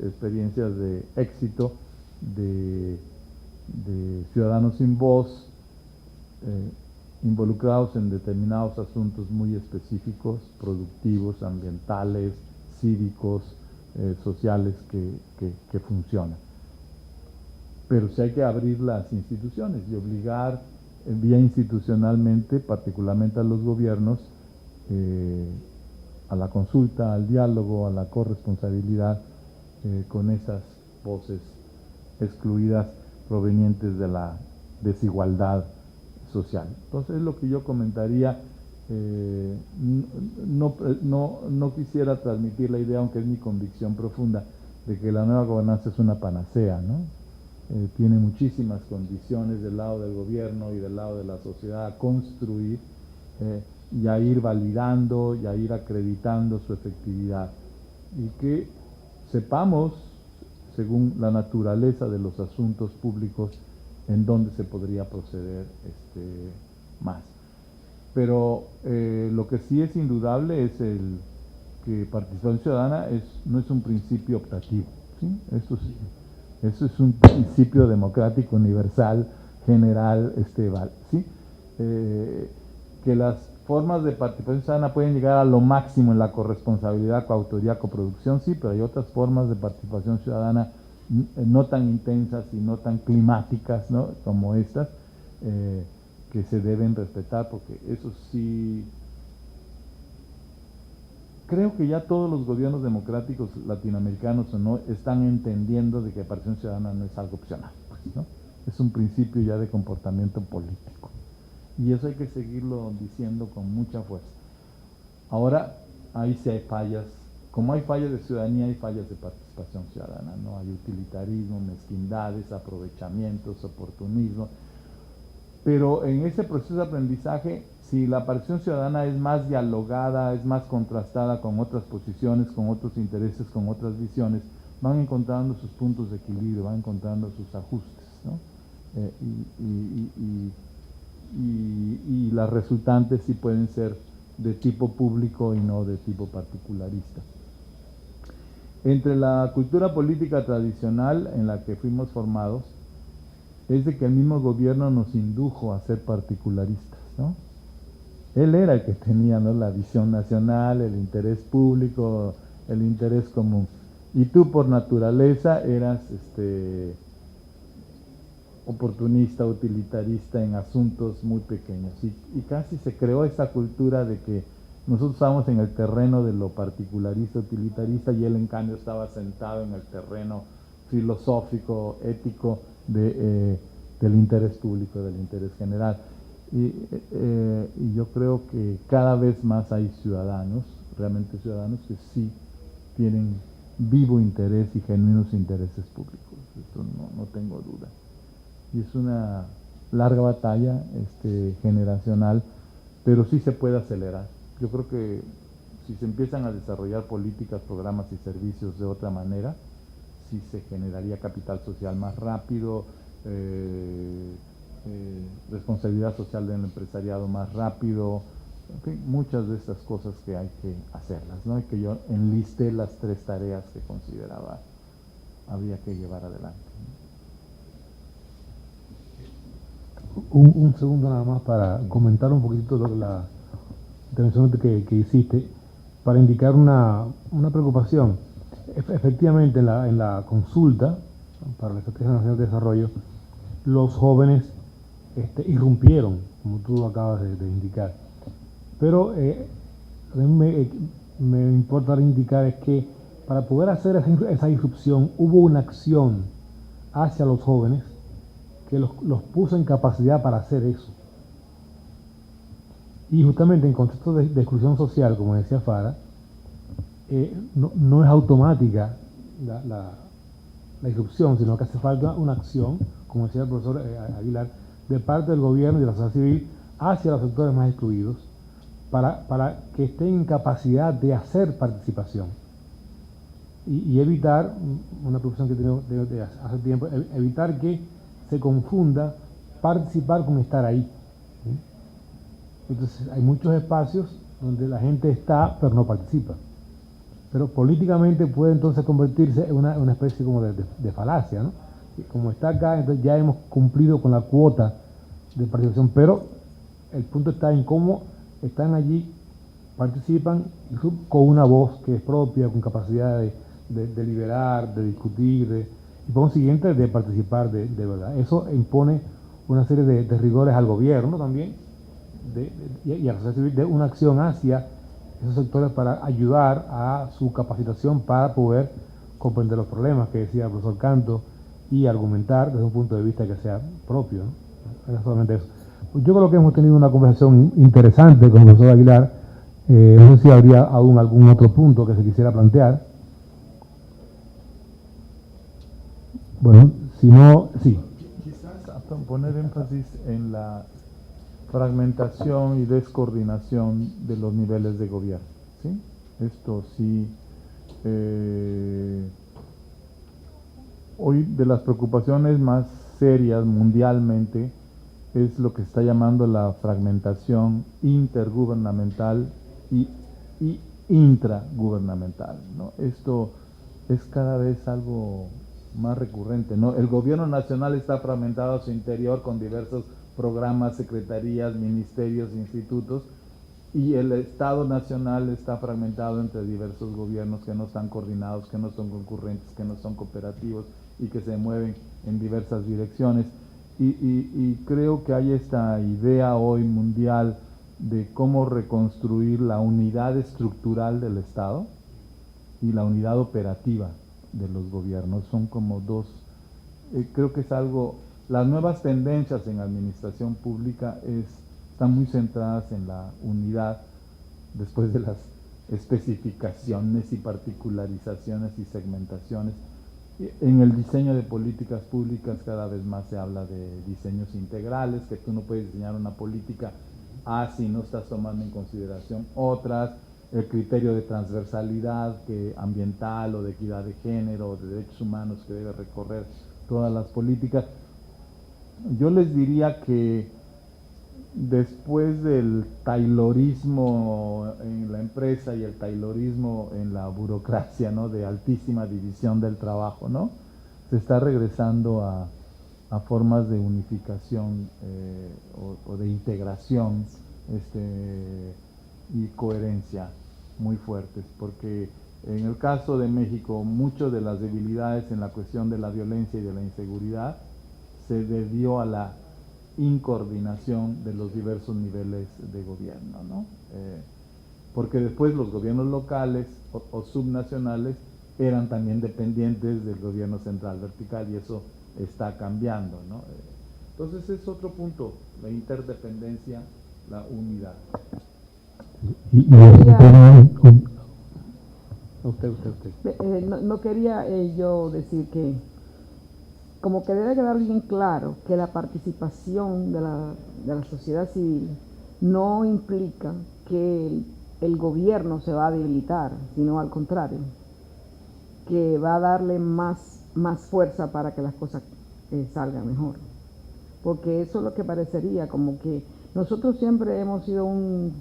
experiencias de éxito de ciudadanos sin voz involucrados en determinados asuntos muy específicos, productivos, ambientales, cívicos, sociales, que funcionan. Pero sí hay que abrir las instituciones y obligar vía institucionalmente, particularmente a los gobiernos, a la consulta, al diálogo, a la corresponsabilidad con esas voces excluidas provenientes de la desigualdad social. Entonces es lo que yo comentaría. No quisiera transmitir la idea, aunque es mi convicción profunda, de que la nueva gobernanza es una panacea, ¿no? Tiene muchísimas condiciones del lado del gobierno y del lado de la sociedad a construir y a ir validando y a ir acreditando su efectividad, y que sepamos, según la naturaleza de los asuntos públicos, en dónde se podría proceder más. Pero lo que sí es indudable es que participación ciudadana no es un principio optativo, ¿sí? Eso es un principio democrático universal, general, ¿sí? Que las formas de participación ciudadana pueden llegar a lo máximo en la corresponsabilidad, coautoría, coproducción, sí, pero hay otras formas de participación ciudadana no tan intensas y no tan climáticas, ¿no?, como estas, que se deben respetar, porque eso sí, creo que ya todos los gobiernos democráticos latinoamericanos o no están entendiendo de que la participación ciudadana no es algo opcional, pues, ¿no? Es un principio ya de comportamiento político, y eso hay que seguirlo diciendo con mucha fuerza. Ahora, ahí sí hay fallas, como hay fallas de ciudadanía, hay fallas de participación ciudadana, ¿no? Hay utilitarismo, mezquindades, aprovechamientos, oportunismo. Pero en ese proceso de aprendizaje, si la participación ciudadana es más dialogada, es más contrastada con otras posiciones, con otros intereses, con otras visiones, van encontrando sus puntos de equilibrio, van encontrando sus ajustes, ¿no? Y las resultantes sí pueden ser de tipo público y no de tipo particularista. Entre la cultura política tradicional en la que fuimos formados, es de que el mismo gobierno nos indujo a ser particularistas, ¿no? Él era el que tenía, ¿no?, la visión nacional, el interés público, el interés común. Y tú por naturaleza eras oportunista, utilitarista en asuntos muy pequeños. Y casi se creó esa cultura de que nosotros estábamos en el terreno de lo particularista, utilitarista, y él en cambio estaba sentado en el terreno filosófico, ético del interés público, del interés general. Y yo creo que cada vez más hay ciudadanos, realmente ciudadanos, que sí tienen vivo interés y genuinos intereses públicos. Esto no tengo duda. Y es una larga batalla generacional, pero sí se puede acelerar. Yo creo que si se empiezan a desarrollar políticas, programas y servicios de otra manera, sí se generaría capital social más rápido, responsabilidad social del empresariado más rápido, en fin, muchas de estas cosas que hay que hacerlas, ¿no? Y que yo enlisté las 3 tareas que consideraba había que llevar adelante. Un segundo nada más para comentar un poquito de la intervención que hiciste, para indicar una preocupación. Efectivamente, en la consulta para la Estrategia Nacional de Desarrollo, los jóvenes irrumpieron, como tú acabas de indicar. Pero a mí me importa indicar es que para poder hacer esa irrupción hubo una acción hacia los jóvenes que los puso en capacidad para hacer eso. Y justamente en contexto de exclusión social, como decía Fara, no es automática la irrupción, sino que hace falta una acción, como decía el profesor Aguilar, de parte del gobierno y de la sociedad civil hacia los sectores más excluidos, para que estén en capacidad de hacer participación y evitar, una preocupación que tengo desde hace tiempo, evitar que se confunda participar con estar ahí, ¿sí? Entonces hay muchos espacios donde la gente está pero no participa, pero políticamente puede entonces convertirse en una especie como de falacia, ¿no? Y como está acá, entonces ya hemos cumplido con la cuota de participación, pero el punto está en cómo están allí, participan con una voz que es propia, con capacidad de deliberar, de discutir, y por consiguiente de participar de verdad. Eso impone una serie de rigores al gobierno también y a la sociedad civil, de una acción hacia esos sectores para ayudar a su capacitación para poder comprender los problemas que decía el profesor Canto y argumentar desde un punto de vista que sea propio, ¿no? Era solamente eso. Yo creo que hemos tenido una conversación interesante con el profesor Aguilar. No sé si habría aún algún otro punto que se quisiera plantear. Bueno, si no, sí. Quizás poner énfasis en la fragmentación y descoordinación de los niveles de gobierno, ¿sí? Esto sí, hoy de las preocupaciones más serias mundialmente es lo que se está llamando la fragmentación intergubernamental y intragubernamental, ¿no? Esto es cada vez algo más recurrente, ¿no? El gobierno nacional está fragmentado a su interior con diversos programas, secretarías, ministerios, institutos, y el Estado nacional está fragmentado entre diversos gobiernos que no están coordinados, que no son concurrentes, que no son cooperativos y que se mueven en diversas direcciones. Y creo que hay esta idea hoy mundial de cómo reconstruir la unidad estructural del Estado y la unidad operativa de los gobiernos. Son como dos, creo que es algo, las nuevas tendencias en administración pública están muy centradas en la unidad después de las especificaciones y particularizaciones y segmentaciones. En el diseño de políticas públicas cada vez más se habla de diseños integrales, que tú no puedes diseñar una política si no estás tomando en consideración otras, el criterio de transversalidad ambiental o de equidad de género, o de derechos humanos que debe recorrer todas las políticas. Yo les diría que después del taylorismo en la empresa y el taylorismo en la burocracia, ¿no?, de altísima división del trabajo, ¿no?, se está regresando a formas de unificación o de integración y coherencia muy fuertes, porque en el caso de México, muchas de las debilidades en la cuestión de la violencia y de la inseguridad se debió a la incoordinación de los diversos niveles de gobierno, ¿no? Porque después los gobiernos locales o subnacionales eran también dependientes del gobierno central vertical, y eso está cambiando, ¿no? Entonces es otro punto, la interdependencia, la unidad. No quería yo decir que como que debe quedar bien claro que la participación de la sociedad civil no implica que el gobierno se va a debilitar, sino al contrario, que va a darle más fuerza para que las cosas salgan mejor. Porque eso es lo que parecería, como que nosotros siempre hemos sido un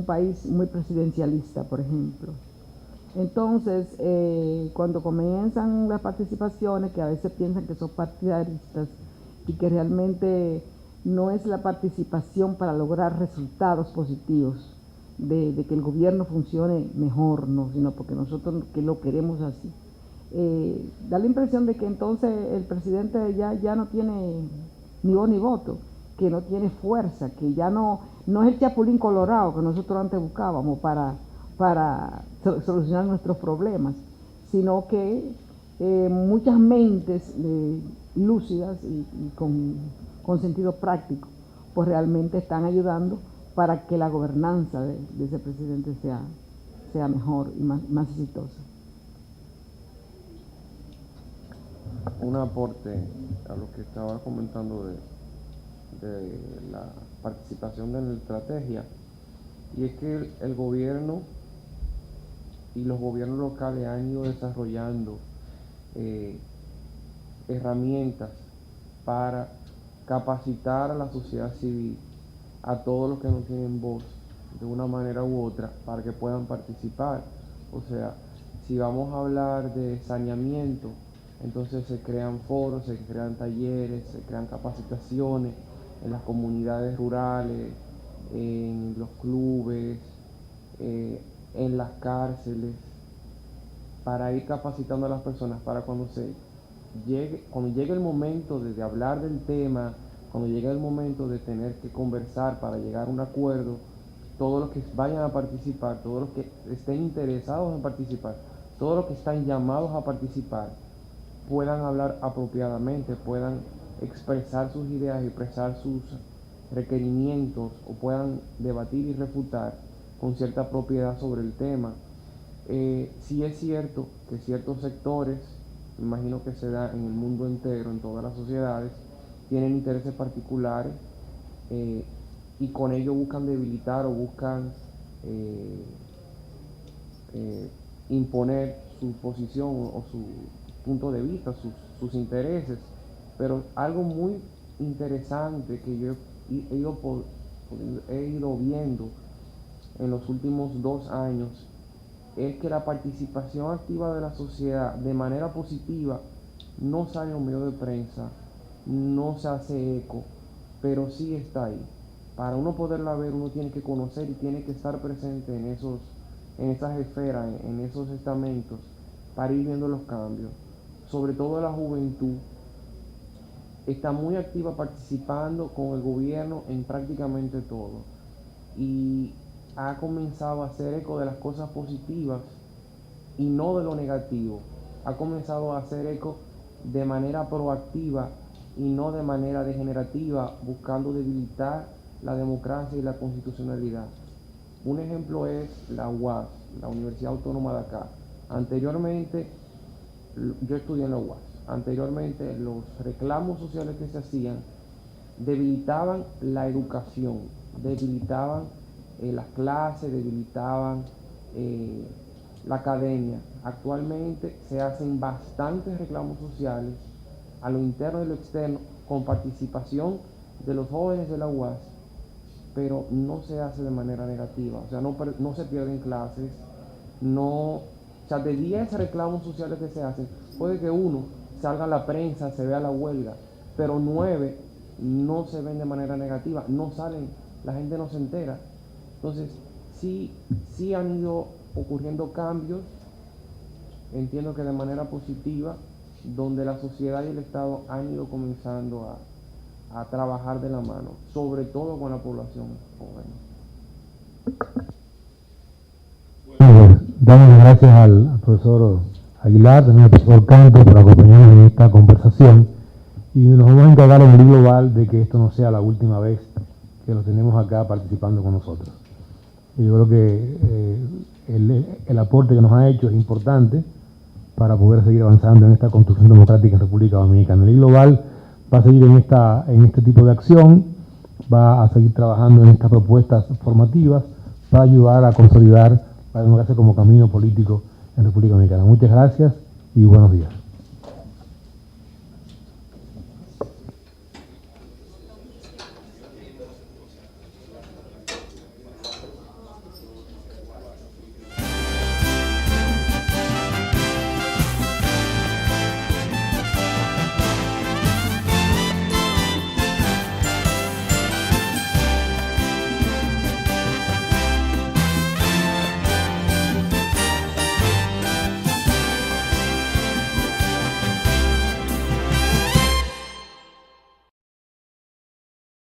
país muy presidencialista, por ejemplo. Entonces, cuando comienzan las participaciones, que a veces piensan que son partidaristas y que realmente no es la participación para lograr resultados positivos, de que el gobierno funcione mejor, no, sino porque nosotros que lo queremos así. Da la impresión de que entonces el presidente ya no tiene ni voz ni voto, que no tiene fuerza, que ya no es el chapulín colorado que nosotros antes buscábamos para solucionar nuestros problemas, sino que muchas mentes lúcidas y con sentido práctico, pues realmente están ayudando para que la gobernanza de ese presidente sea mejor y más exitosa. Un aporte a lo que estaba comentando de la participación de la estrategia, y es que el gobierno y los gobiernos locales han ido desarrollando herramientas para capacitar a la sociedad civil, a todos los que no tienen voz de una manera u otra, para que puedan participar. O sea, si vamos a hablar de saneamiento, entonces se crean foros, se crean talleres, se crean capacitaciones en las comunidades rurales, en los clubes, en las cárceles, para ir capacitando a las personas para cuando llegue el momento de hablar del tema, cuando llegue el momento de tener que conversar para llegar a un acuerdo, todos los que vayan a participar, todos los que estén interesados en participar, todos los que están llamados a participar, puedan hablar apropiadamente, puedan expresar sus ideas, expresar sus requerimientos, o puedan debatir y refutar con cierta propiedad sobre el tema. Sí es cierto que ciertos sectores, me imagino que se da en el mundo entero, en todas las sociedades, tienen intereses particulares y con ello buscan debilitar o buscan imponer su posición o su punto de vista, sus intereses. Pero algo muy interesante que yo he ido viendo en los últimos 2 años es que la participación activa de la sociedad de manera positiva no sale en un medio de prensa, no se hace eco, pero sí está ahí. Para uno poderla ver, uno tiene que conocer y tiene que estar presente en esas esferas, en esos estamentos, para ir viendo los cambios. Sobre todo la juventud está muy activa participando con el gobierno en prácticamente todo, y ha comenzado a hacer eco de las cosas positivas y no de lo negativo. Ha comenzado a hacer eco de manera proactiva y no de manera degenerativa, buscando debilitar la democracia y la constitucionalidad. Un ejemplo es la UAS, la Universidad Autónoma de acá. Anteriormente, yo estudié en la UAS. Anteriormente, los reclamos sociales que se hacían debilitaban la educación, debilitaban las clases, debilitaban la academia. Actualmente se hacen bastantes reclamos sociales a lo interno y lo externo, con participación de los jóvenes de la UAS, pero no se hace de manera negativa, o sea, no se pierden clases, o sea, de 10 reclamos sociales que se hacen, puede que uno salga a la prensa, se vea la huelga, pero 9 no se ven de manera negativa, no salen, la gente no se entera. Entonces, sí han ido ocurriendo cambios, entiendo que de manera positiva, donde la sociedad y el Estado han ido comenzando a trabajar de la mano, sobre todo con la población joven. Damos las gracias al profesor Aguilar, también al profesor Canto por acompañarnos en esta conversación, y nos vamos a encargar en el global de que esto no sea la última vez que lo tenemos acá participando con nosotros. Y yo creo que el aporte que nos ha hecho es importante para poder seguir avanzando en esta construcción democrática en República Dominicana. El global va a seguir en este tipo de acción, va a seguir trabajando en estas propuestas formativas para ayudar a consolidar la democracia como camino político en República Dominicana. Muchas gracias y buenos días.